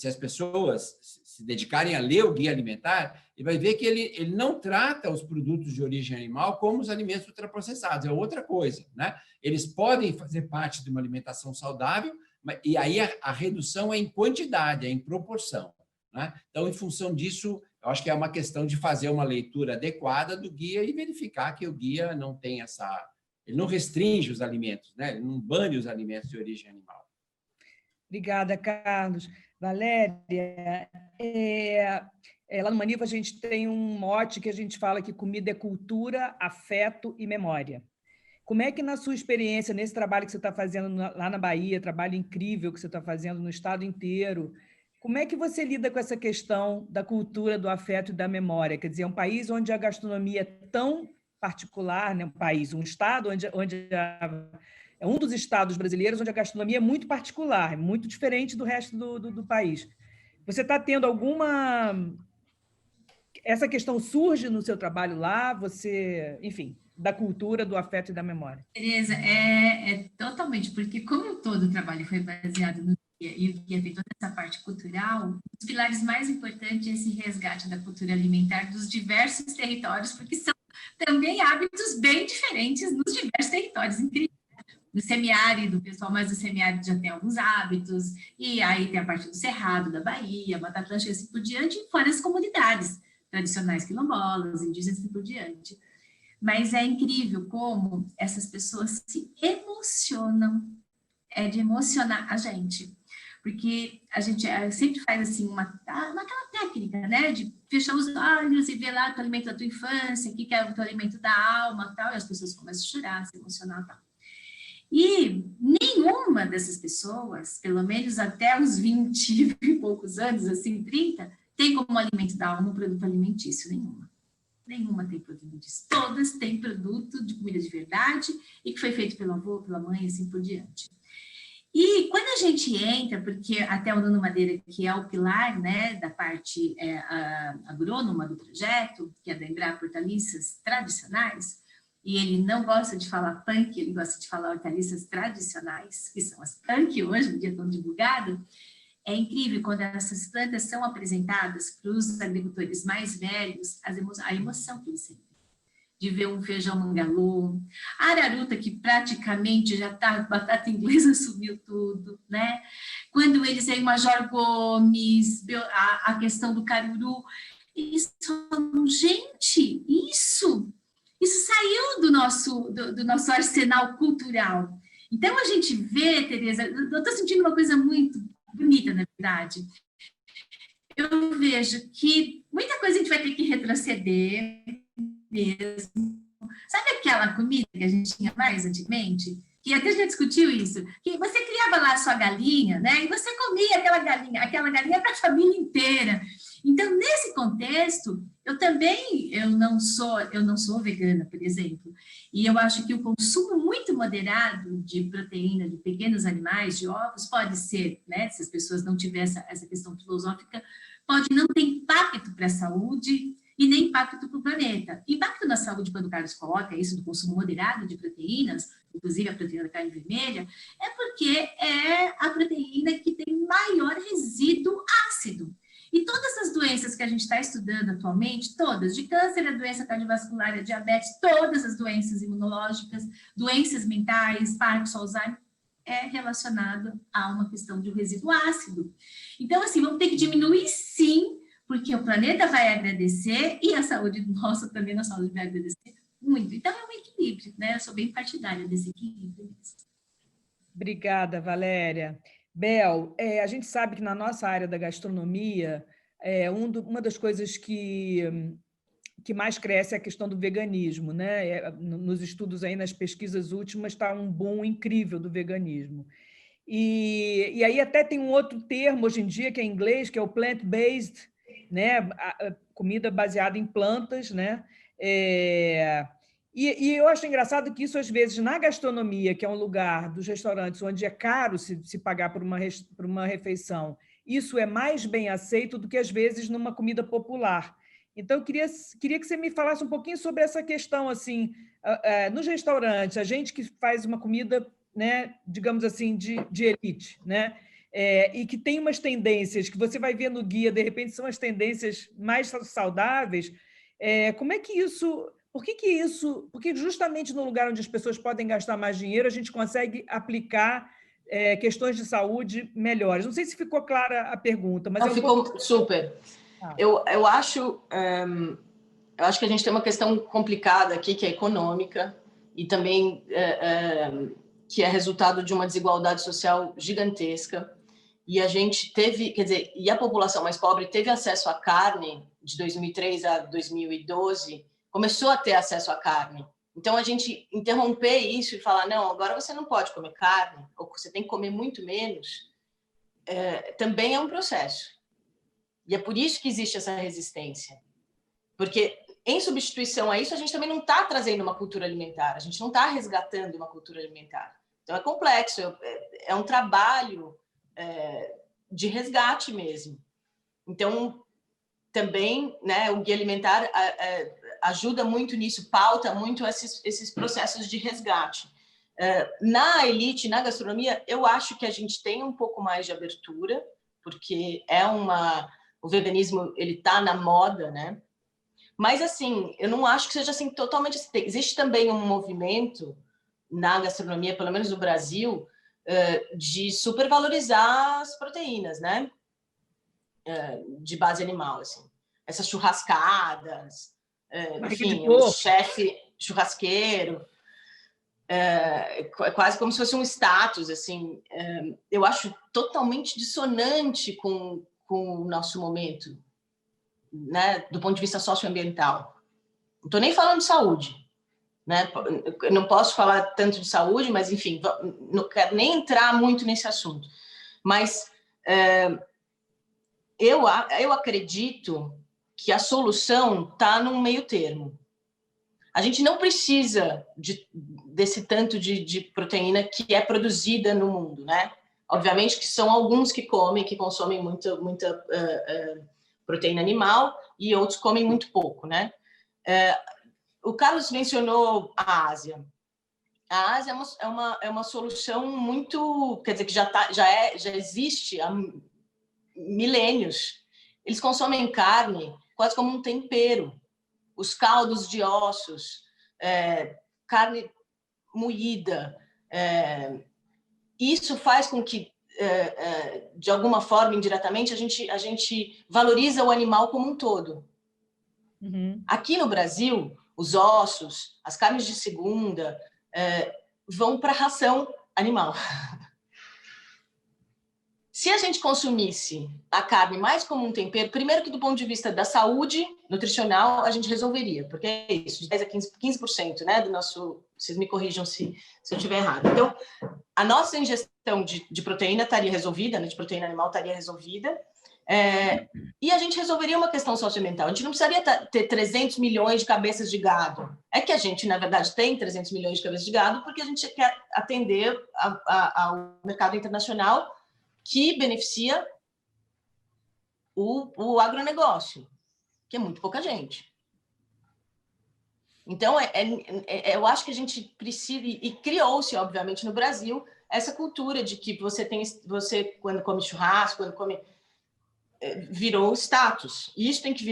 as pessoas se dedicarem a ler o guia alimentar, ele vai ver que ele não trata os produtos de origem animal como os alimentos ultraprocessados, é outra coisa, né? Eles podem fazer parte de uma alimentação saudável, e aí a redução é em quantidade, é em proporção, né? Então, em função disso, eu acho que é uma questão de fazer uma leitura adequada do guia e verificar que o guia não tem ele não restringe os alimentos, né? Ele não bane os alimentos de origem animal. Obrigada, Carlos. Valéria, lá no Maniva a gente tem um mote que a gente fala que comida é cultura, afeto e memória. Como é que, na sua experiência, nesse trabalho que você está fazendo lá na Bahia, trabalho incrível que você está fazendo no estado inteiro, como é que você lida com essa questão da cultura, do afeto e da memória? Quer dizer, é um país onde a gastronomia é tão particular, né? Um estado onde é um dos estados brasileiros onde a gastronomia é muito particular, muito diferente do resto do país. Você está tendo alguma... Essa questão surge no seu trabalho lá? Enfim, da cultura, do afeto e da memória. Tereza, totalmente, porque como todo o trabalho foi baseado no guia, e o guia tem toda essa parte cultural, os pilares mais importantes é esse resgate da cultura alimentar dos diversos territórios, porque são também hábitos bem diferentes nos diversos territórios, incrível. No semiárido, o pessoal mais do semiárido já tem alguns hábitos, e aí tem a parte do Cerrado, da Bahia, Mata Atlântica, assim por diante, e fora as comunidades tradicionais quilombolas, indígenas, assim por diante. Mas é incrível como essas pessoas se emocionam, é de emocionar a gente, porque a gente sempre faz assim, aquela técnica, né, de fechar os olhos e ver lá o teu alimento da tua infância, o que é o teu alimento da alma, tal, e as pessoas começam a chorar, se emocionar, tal. E nenhuma dessas pessoas, pelo menos até os 20 e poucos anos, assim, 30, tem como alimento da alma um produto alimentício, nenhuma tem produto disso. Todas têm produto de comida de verdade e que foi feito pelo avô, pela mãe, assim por diante. E quando a gente entra, porque até o Nuno Madeira, que é o pilar, né, da parte agrônoma do projeto, que é da Embrapa Hortaliças Tradicionais, e ele não gosta de falar punk, ele gosta de falar hortaliças tradicionais, que são as punk hoje, no dia tão divulgado. É incrível quando essas plantas são apresentadas para os agricultores mais velhos, a emoção que eles sentem. De ver um feijão mangalô, a araruta que praticamente já está, batata inglesa subiu tudo, né? Quando eles veem Major Gomes, a questão do caruru, eles falam, gente, isso saiu do nosso arsenal cultural. Então, a gente vê, Tereza, eu estou sentindo uma coisa muito bonita, na verdade. Eu vejo que muita coisa a gente vai ter que retroceder mesmo. Sabe aquela comida que a gente tinha mais antigamente? Que até a gente discutiu isso, que você criava lá a sua galinha, né? E você comia aquela galinha para a família inteira. Então, nesse contexto, eu não sou vegana, por exemplo, e eu acho que o consumo muito moderado de proteína de pequenos animais, de ovos, pode ser, né? Se as pessoas não tiverem essa questão filosófica, pode não ter impacto para a saúde e nem impacto para o planeta. Impacto na saúde, quando o Carlos coloca isso do consumo moderado de proteínas, inclusive a proteína da carne vermelha, é porque é a proteína que tem maior resíduo ácido. E todas as doenças que a gente está estudando atualmente, todas, de câncer, a doença cardiovascular, a diabetes, todas as doenças imunológicas, doenças mentais, Parkinson, Alzheimer, é relacionado a uma questão de um resíduo ácido. Então, assim, vamos ter que diminuir sim, porque o planeta vai agradecer e a saúde nossa também, a saúde vai agradecer muito. Então, é um equilíbrio, né? Eu sou bem partidária desse equilíbrio mesmo. Obrigada, Valéria. Bel, a gente sabe que na nossa área da gastronomia, uma das coisas que mais cresce é a questão do veganismo, né? Nos estudos aí, nas pesquisas últimas, está um boom incrível do veganismo. E aí até tem um outro termo hoje em dia, que é em inglês, que é o plant-based, né? A comida baseada em plantas, né? E eu acho engraçado que isso, às vezes, na gastronomia, que é um lugar dos restaurantes onde é caro se pagar por uma refeição, isso é mais bem aceito do que, às vezes, numa comida popular. Então, eu queria que você me falasse um pouquinho sobre essa questão, assim, nos restaurantes, a gente que faz uma comida né, digamos assim, de elite, né? E que tem umas tendências que você vai ver no guia, de repente, são as tendências mais saudáveis. Como é que isso... Por que isso... Porque justamente no lugar onde as pessoas podem gastar mais dinheiro, a gente consegue aplicar questões de saúde melhores. Não sei se ficou clara a pergunta, mas... Não, ficou super. Eu acho que a gente tem uma questão complicada aqui, que é econômica, e também que é resultado de uma desigualdade social gigantesca. E a gente teve, quer dizer, e a população mais pobre teve acesso à carne de 2003 a 2012, começou a ter acesso à carne. Então, a gente interromper isso e falar, não, agora você não pode comer carne, ou você tem que comer muito menos, também é um processo. E é por isso que existe essa resistência. Porque, em substituição a isso, a gente também não está trazendo uma cultura alimentar, a gente não está resgatando uma cultura alimentar. Então, é complexo, é um trabalho de resgate mesmo. Então, também, né, o Guia Alimentar ajuda muito nisso, pauta muito esses processos de resgate. Na elite, na gastronomia, eu acho que a gente tem um pouco mais de abertura, porque o veganismo ele está na moda, né? Mas, assim, eu não acho que seja assim, totalmente... Existe também um movimento na gastronomia, pelo menos no Brasil, de supervalorizar as proteínas, né? De base animal, assim. Essas churrascadas, enfim, o chefe churrasqueiro, é quase como se fosse um status, assim. Eu acho totalmente dissonante com o nosso momento, né? Do ponto de vista socioambiental. Não estou nem falando de saúde, né? Eu não posso falar tanto de saúde, mas, enfim, não quero nem entrar muito nesse assunto. Mas eu acredito que a solução está num meio termo. A gente não precisa desse tanto de proteína que é produzida no mundo, né? Obviamente que são alguns que consomem muita proteína animal e outros comem muito pouco, né? O Carlos mencionou a Ásia. A Ásia é uma solução muito, quer dizer, que já existe há milênios. Eles consomem carne quase como um tempero. Os caldos de ossos, carne moída. Isso faz com que, de alguma forma, indiretamente, a gente valoriza o animal como um todo. Uhum. Aqui no Brasil, os ossos, as carnes de segunda, vão para a ração animal. Se a gente consumisse a carne mais como um tempero, primeiro que do ponto de vista da saúde nutricional, a gente resolveria, porque é isso, de 10% a 15%, né, do nosso... Vocês me corrijam se eu estiver errado. Então, a nossa ingestão de proteína estaria resolvida, né, de proteína animal estaria resolvida, e a gente resolveria uma questão socioambiental. A gente não precisaria ter 300 milhões de cabeças de gado. É que a gente, na verdade, tem 300 milhões de cabeças de gado porque a gente quer atender ao mercado internacional que beneficia o agronegócio, que é muito pouca gente. Então, eu acho que a gente precisa, e criou-se, obviamente, no Brasil, essa cultura de que você quando come churrasco, quando come... virou status. E isso tem que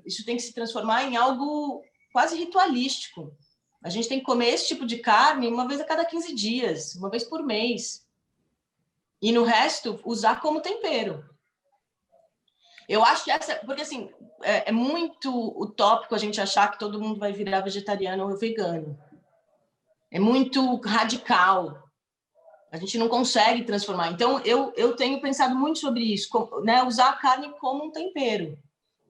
isso tem que se transformar em algo quase ritualístico. A gente tem que comer esse tipo de carne uma vez a cada 15 dias, uma vez por mês. E no resto, usar como tempero. Eu acho que porque assim, é muito utópico a gente achar que todo mundo vai virar vegetariano ou vegano. É muito radical. A gente não consegue transformar. Então, eu tenho pensado muito sobre isso, né? Usar a carne como um tempero.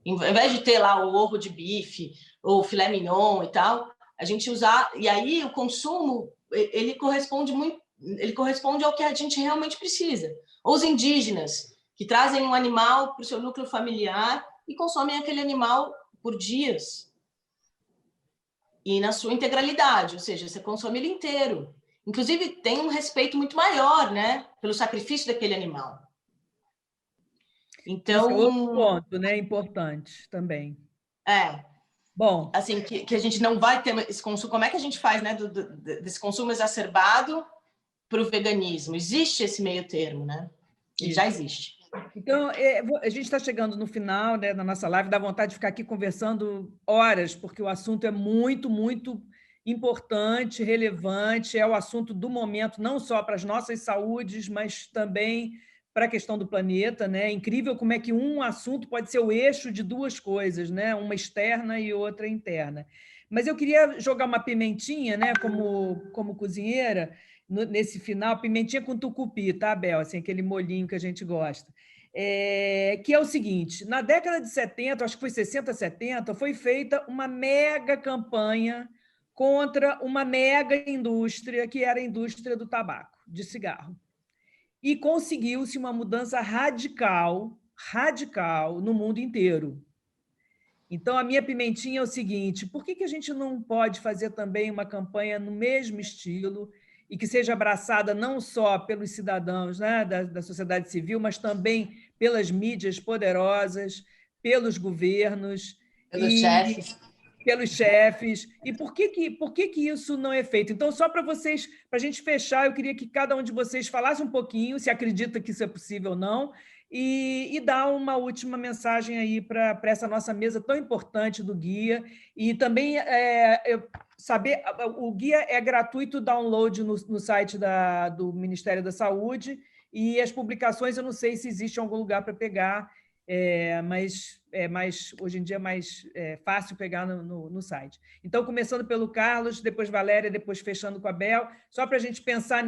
Em vez de ter lá o ovo de bife, ou filé mignon e tal, a gente usar... E aí, o consumo, ele corresponde ao que a gente realmente precisa. Os indígenas, que trazem um animal para o seu núcleo familiar e consomem aquele animal por dias. E na sua integralidade, ou seja, você consome ele inteiro. Inclusive, tem um respeito muito maior, né, pelo sacrifício daquele animal. Então... Esse é outro ponto, né, importante também. Bom, assim, que a gente não vai ter esse consumo. Como é que a gente faz, né, desse consumo exacerbado para o veganismo? Existe esse meio termo, né? E já existe. Então, a gente está chegando no final, né, da nossa live, dá vontade de ficar aqui conversando horas, porque o assunto é muito, muito importante, relevante, é o assunto do momento, não só para as nossas saúdes, mas também para a questão do planeta, né? É incrível como é que um assunto pode ser o eixo de duas coisas, né? Uma externa e outra interna. Mas eu queria jogar uma pimentinha, né, como cozinheira, nesse final, pimentinha com tucupi, tá, Bel? Assim, aquele molhinho que a gente gosta. Que é o seguinte, na década de 70, acho que foi 60, 70, foi feita uma mega campanha contra uma mega indústria, que era a indústria do tabaco, de cigarro. E conseguiu-se uma mudança radical, radical, no mundo inteiro. Então, a minha pimentinha é o seguinte, por que a gente não pode fazer também uma campanha no mesmo estilo e que seja abraçada não só pelos cidadãos, né, da sociedade civil, mas também pelas mídias poderosas, pelos governos Pelos chefes. Pelos chefes. E por que isso não é feito? Então, só para vocês, para a gente fechar, eu queria que cada um de vocês falasse um pouquinho, se acredita que isso é possível ou não, e dar uma última mensagem aí para essa nossa mesa tão importante do guia. E também saber, o guia é gratuito download no site do Ministério da Saúde, e as publicações eu não sei se existe algum lugar para pegar, mas hoje em dia é mais fácil pegar no site. Então, começando pelo Carlos, depois Valéria, depois fechando com a Bel, só para a gente pensar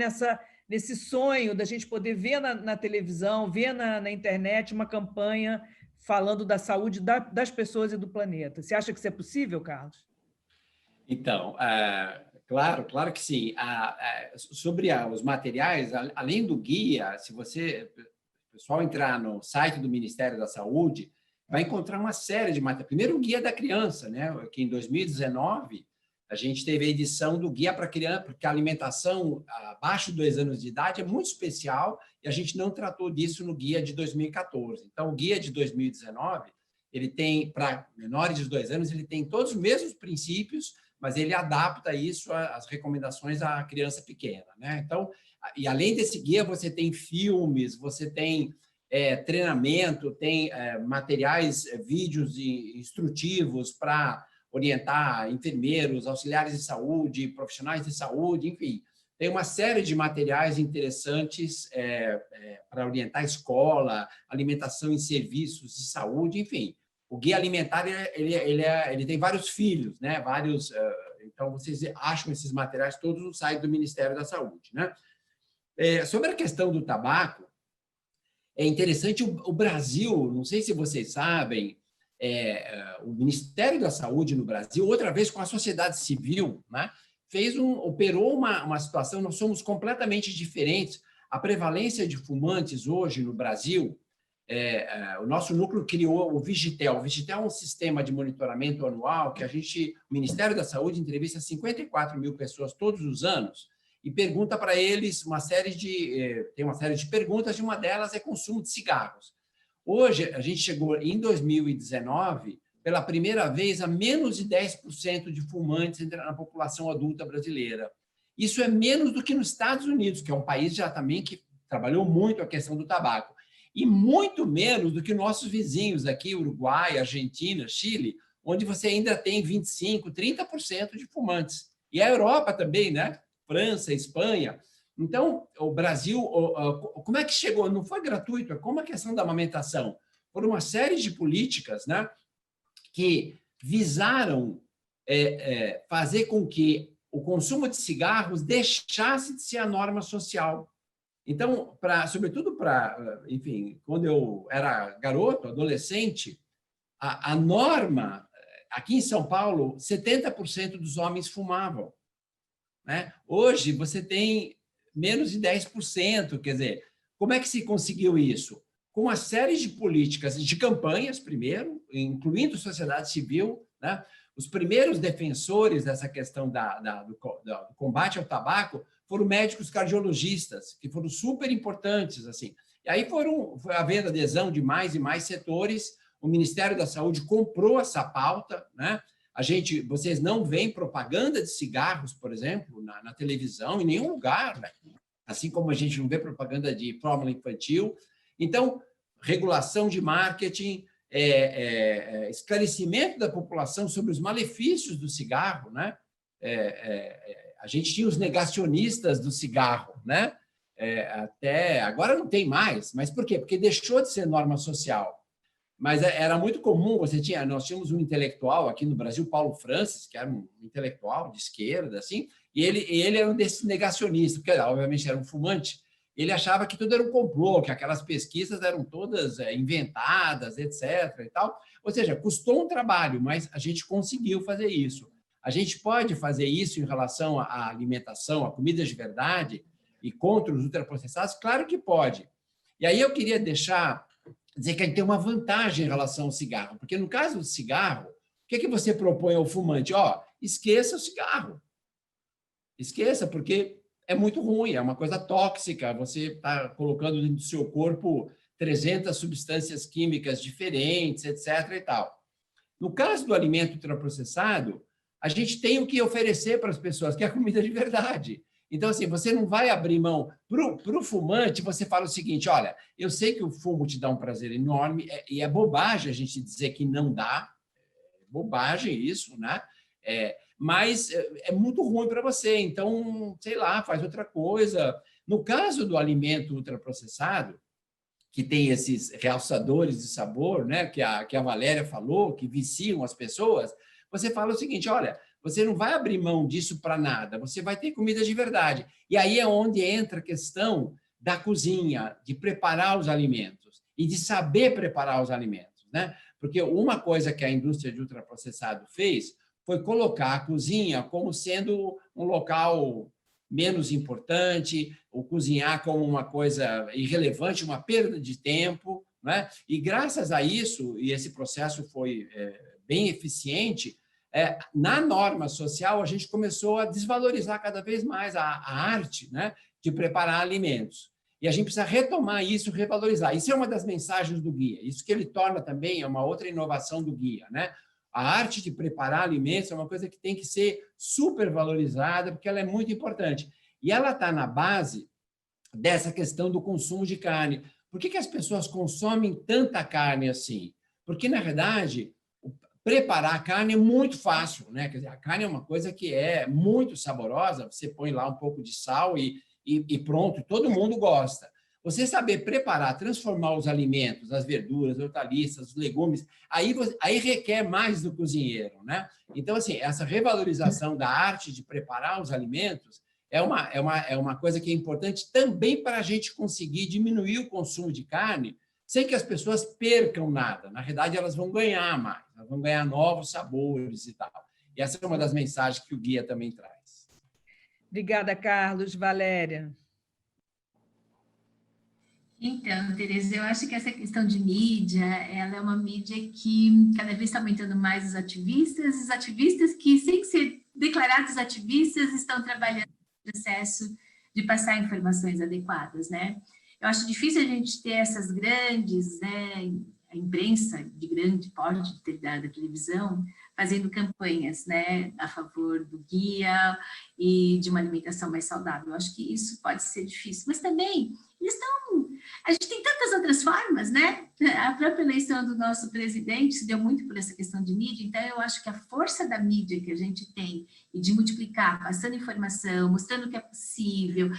nesse sonho da gente poder ver na televisão, ver na internet uma campanha falando da saúde das pessoas e do planeta. Você acha que isso é possível, Carlos? Então, claro que sim. Sobre os materiais, além do guia, se o pessoal entrar no site do Ministério da Saúde, vai encontrar uma série de materiais. Primeiro, o Guia da Criança, né? Que em 2019 a gente teve a edição do Guia para Criança, porque a alimentação abaixo de 2 anos de idade é muito especial e a gente não tratou disso no Guia de 2014. Então, o Guia de 2019, ele tem, para menores de 2 anos, ele tem todos os mesmos princípios, mas ele adapta isso às recomendações à criança pequena, né? Então, e além desse guia, você tem filmes, você tem treinamento, tem materiais, vídeos instrutivos para orientar enfermeiros, auxiliares de saúde, profissionais de saúde, enfim. Tem uma série de materiais interessantes para orientar a escola, alimentação em serviços de saúde, enfim. O guia alimentar ele tem vários filhos, né? Então, vocês acham esses materiais todos no site do Ministério da Saúde, né? Sobre a questão do tabaco, é interessante o Brasil, não sei se vocês sabem, o Ministério da Saúde no Brasil, outra vez com a sociedade civil, né, operou uma situação, nós somos completamente diferentes. A prevalência de fumantes hoje no Brasil, o nosso núcleo criou o Vigitel. O Vigitel é um sistema de monitoramento anual que o Ministério da Saúde entrevista 54 mil pessoas todos os anos, e pergunta para eles tem uma série de perguntas, e uma delas é consumo de cigarros. Hoje, a gente chegou, em 2019, pela primeira vez, a menos de 10% de fumantes na população adulta brasileira. Isso é menos do que nos Estados Unidos, que é um país já também que trabalhou muito a questão do tabaco, e muito menos do que nossos vizinhos aqui, Uruguai, Argentina, Chile, onde você ainda tem 25%, 30% de fumantes. E a Europa também, né? França, Espanha. Então, o Brasil, como é que chegou? Não foi gratuito, é como a questão da amamentação. Por uma série de políticas, né, que visaram fazer com que o consumo de cigarros deixasse de ser a norma social. Então, sobretudo enfim, quando eu era garoto, adolescente, a norma, aqui em São Paulo, 70% dos homens fumavam, né? Hoje, você tem menos de 10%. Quer dizer, como é que se conseguiu isso? Com uma série de políticas, de campanhas, primeiro, incluindo sociedade civil, né? Os primeiros defensores dessa questão do combate ao tabaco foram médicos cardiologistas, que foram super importantes, assim. E aí foi havendo adesão de mais e mais setores. O Ministério da Saúde comprou essa pauta, né? Vocês não veem propaganda de cigarros, por exemplo, na televisão, em nenhum lugar, né? Assim como a gente não vê propaganda de fórmula infantil. Então, regulação de marketing, esclarecimento da população sobre os malefícios do cigarro, né? A gente tinha os negacionistas do cigarro, né? Até agora não tem mais, mas por quê? Porque deixou de ser norma social. Mas era muito comum, nós tínhamos um intelectual aqui no Brasil, Paulo Francis, que era um intelectual de esquerda, assim, e ele era um desses negacionistas, porque, obviamente, era um fumante. Ele achava que tudo era um complô, que aquelas pesquisas eram todas inventadas, etc. e tal. Ou seja, custou um trabalho, mas a gente conseguiu fazer isso. A gente pode fazer isso em relação à alimentação, a comidas de verdade e contra os ultraprocessados? Claro que pode. E aí eu queria dizer que a gente tem uma vantagem em relação ao cigarro, porque no caso do cigarro, o que você propõe ao fumante? Esqueça o cigarro. Esqueça, porque é muito ruim, é uma coisa tóxica, você está colocando dentro do seu corpo 300 substâncias químicas diferentes, etc. e tal. No caso do alimento ultraprocessado, a gente tem o que oferecer para as pessoas, que é a comida de verdade. Então, assim, você não vai abrir mão. Para o fumante, você fala o seguinte, olha, eu sei que o fumo te dá um prazer enorme, e é bobagem a gente dizer que não dá, é bobagem isso, né? Mas é muito ruim para você, então, sei lá, faz outra coisa. No caso do alimento ultraprocessado, que tem esses realçadores de sabor, né, que a Valéria falou, que viciam as pessoas, você fala o seguinte, olha, você não vai abrir mão disso para nada, você vai ter comida de verdade. E aí é onde entra a questão da cozinha, de preparar os alimentos e de saber preparar os alimentos, né? Porque uma coisa que a indústria de ultraprocessado fez foi colocar a cozinha como sendo um local menos importante, ou cozinhar como uma coisa irrelevante, uma perda de tempo, né? E graças a isso, e esse processo foi bem eficiente, na norma social, a gente começou a desvalorizar cada vez mais a arte, né, de preparar alimentos. E a gente precisa retomar isso, revalorizar. Isso é uma das mensagens do guia. Isso que ele torna também é uma outra inovação do guia, né? A arte de preparar alimentos é uma coisa que tem que ser super valorizada, porque ela é muito importante. E ela está na base dessa questão do consumo de carne. Por que as pessoas consomem tanta carne assim? Porque, na verdade, preparar a carne é muito fácil, né? Quer dizer, a carne é uma coisa que é muito saborosa, você põe lá um pouco de sal e pronto, todo mundo gosta. Você saber preparar, transformar os alimentos, as verduras, hortaliças, os legumes, aí requer mais do cozinheiro, né? Então, assim, essa revalorização da arte de preparar os alimentos é uma coisa que é importante também para a gente conseguir diminuir o consumo de carne sem que as pessoas percam nada. Na verdade, elas vão ganhar mais, elas vão ganhar novos sabores e tal. E essa é uma das mensagens que o guia também traz. Obrigada, Carlos. Valéria. Então, Tereza, eu acho que essa questão de mídia, ela é uma mídia que cada vez está aumentando mais os ativistas que, sem ser declarados ativistas, estão trabalhando no processo de passar informações adequadas, né? Eu acho difícil a gente ter essas grandes, né, a imprensa de grande porte da televisão, fazendo campanhas, né, a favor do guia e de uma alimentação mais saudável. Eu acho que isso pode ser difícil, mas também a gente tem tantas outras formas, né? A própria eleição do nosso presidente se deu muito por essa questão de mídia, então eu acho que a força da mídia que a gente tem e de multiplicar, passando informação, mostrando que é possível,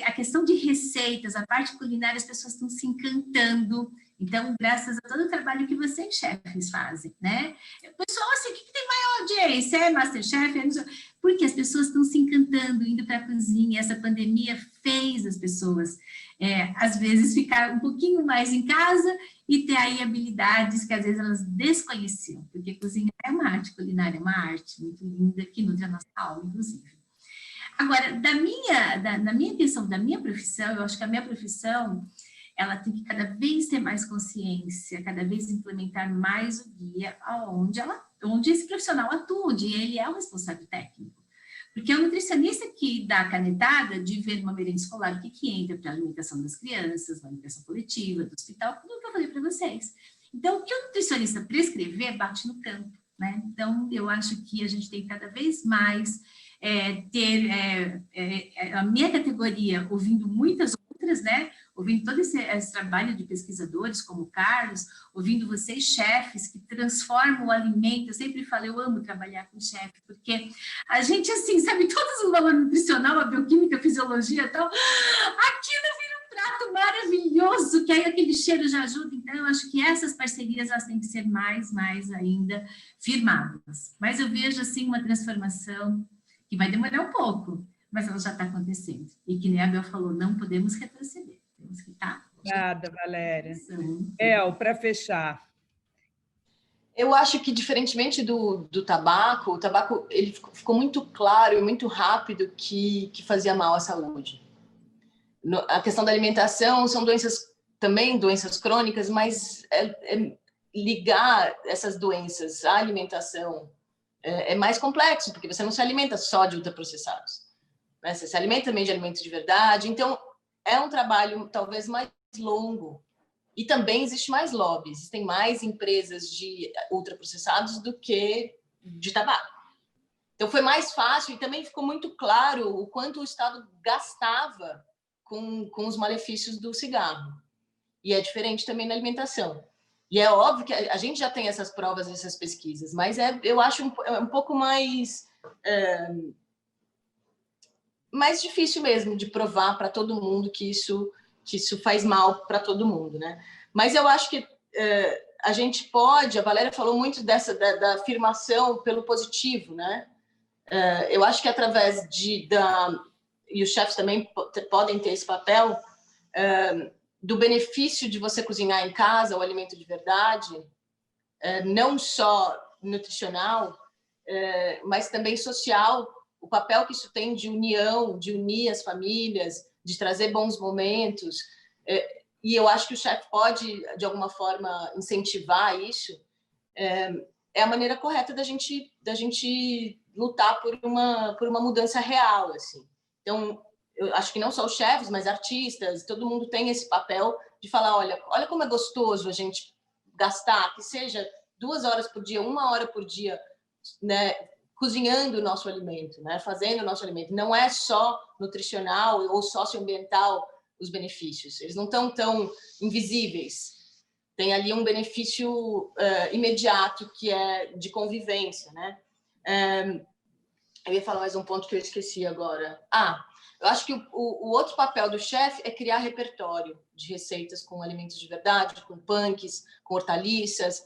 a questão de receitas, a parte culinária, as pessoas estão se encantando. Então, graças a todo o trabalho que vocês, chefes, fazem, né? Pessoal, assim, o que tem maior audiência? É Masterchef? Porque as pessoas estão se encantando, indo para a cozinha. Essa pandemia fez as pessoas, às vezes, ficar um pouquinho mais em casa e ter aí habilidades que, às vezes, elas desconheciam. Porque cozinha é uma arte, culinária é uma arte muito linda, que nutre a nossa alma, inclusive. Agora, na minha questão, da minha profissão, eu acho que a minha profissão ela tem que cada vez ter mais consciência, cada vez implementar mais o guia onde esse profissional atua, onde ele é o responsável técnico. Porque é o nutricionista que dá a canetada de ver numa merenda escolar o que entra para a alimentação das crianças, na alimentação coletiva, do hospital, tudo que eu falei para vocês. Então, o que o nutricionista prescrever bate no campo. né? Então, eu acho que a gente tem cada vez mais ter a minha categoria ouvindo muitas outras, né? Ouvindo todo esse trabalho de pesquisadores como o Carlos, ouvindo vocês, chefes, que transformam o alimento. Eu sempre falo, eu amo trabalhar com chefe, porque a gente, assim, sabe, todos os valores nutricional, a bioquímica, a fisiologia e tal, aquilo vira um prato maravilhoso, que aí aquele cheiro já ajuda. Então, eu acho que essas parcerias, elas têm que ser mais ainda firmadas. Mas eu vejo, assim, uma transformação que vai demorar um pouco, mas ela já está acontecendo. E que nem a Bel falou, não podemos retroceder. Temos que estar... Obrigada, Valéria. El, para fechar. Eu acho que, diferentemente do tabaco, o tabaco ele ficou muito claro e muito rápido que fazia mal à saúde. A questão da alimentação são também doenças crônicas, mas ligar essas doenças à alimentação é mais complexo, porque você não se alimenta só de ultraprocessados, né? Você se alimenta também de alimentos de verdade. Então, é um trabalho talvez mais longo. E também existe mais lobby, existem mais empresas de ultraprocessados do que de tabaco. Então, foi mais fácil e também ficou muito claro o quanto o Estado gastava com os malefícios do cigarro. E é diferente também na alimentação. E é óbvio que a gente já tem essas provas, essas pesquisas, mas eu acho um pouco mais difícil mesmo de provar para todo mundo que isso faz mal para todo mundo, né? Mas eu acho que a gente pode, a Valéria falou muito da afirmação pelo positivo, né? Eu acho que através e os chefes também podem ter esse papel, do benefício de você cozinhar em casa o alimento de verdade, não só nutricional, mas também social, o papel que isso tem de união, de unir as famílias, de trazer bons momentos. E eu acho que o chefe pode, de alguma forma, incentivar isso. É a maneira correta da gente lutar por uma mudança real, assim. Então, eu acho que não só os chefes, mas artistas, todo mundo tem esse papel de falar, olha como é gostoso a gente gastar, que seja 2 horas por dia, 1 hora por dia, né, cozinhando o nosso alimento, né, fazendo o nosso alimento. Não é só nutricional ou socioambiental os benefícios, eles não estão tão invisíveis. Tem ali um benefício imediato, que é de convivência, né? Eu ia falar mais um ponto que eu esqueci agora. Eu acho que o outro papel do chefe é criar repertório de receitas com alimentos de verdade, com punks, com hortaliças,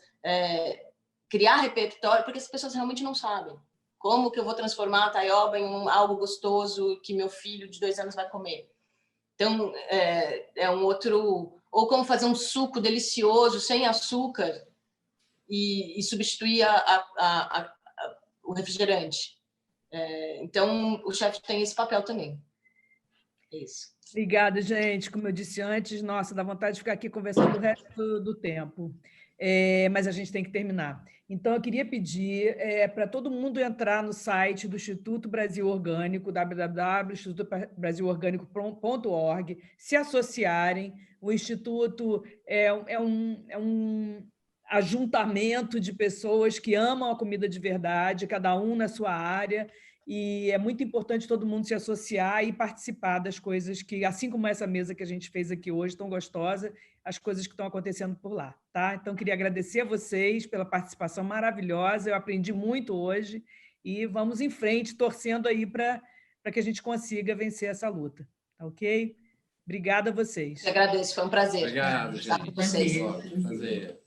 criar repertório, porque as pessoas realmente não sabem. Como que eu vou transformar a taioba em algo gostoso que meu filho de 2 anos vai comer? Então, é um outro... Ou como fazer um suco delicioso, sem açúcar, e substituir o refrigerante. Então, o chefe tem esse papel também. É isso. Obrigada, gente. Como eu disse antes, nossa, dá vontade de ficar aqui conversando o resto do tempo. Mas a gente tem que terminar. Então, eu queria pedir para todo mundo entrar no site do Instituto Brasil Orgânico, www.institutobrasilorgânico.org, se associarem. O Instituto é um ajuntamento de pessoas que amam a comida de verdade, cada um na sua área, e é muito importante todo mundo se associar e participar das coisas que, assim como essa mesa que a gente fez aqui hoje, tão gostosa, as coisas que estão acontecendo por lá, tá? Então, queria agradecer a vocês pela participação maravilhosa, eu aprendi muito hoje, e vamos em frente, torcendo aí para que a gente consiga vencer essa luta, tá ok? Obrigada a vocês. Eu agradeço, foi um prazer. Obrigado, gente. Prazer. Prazer.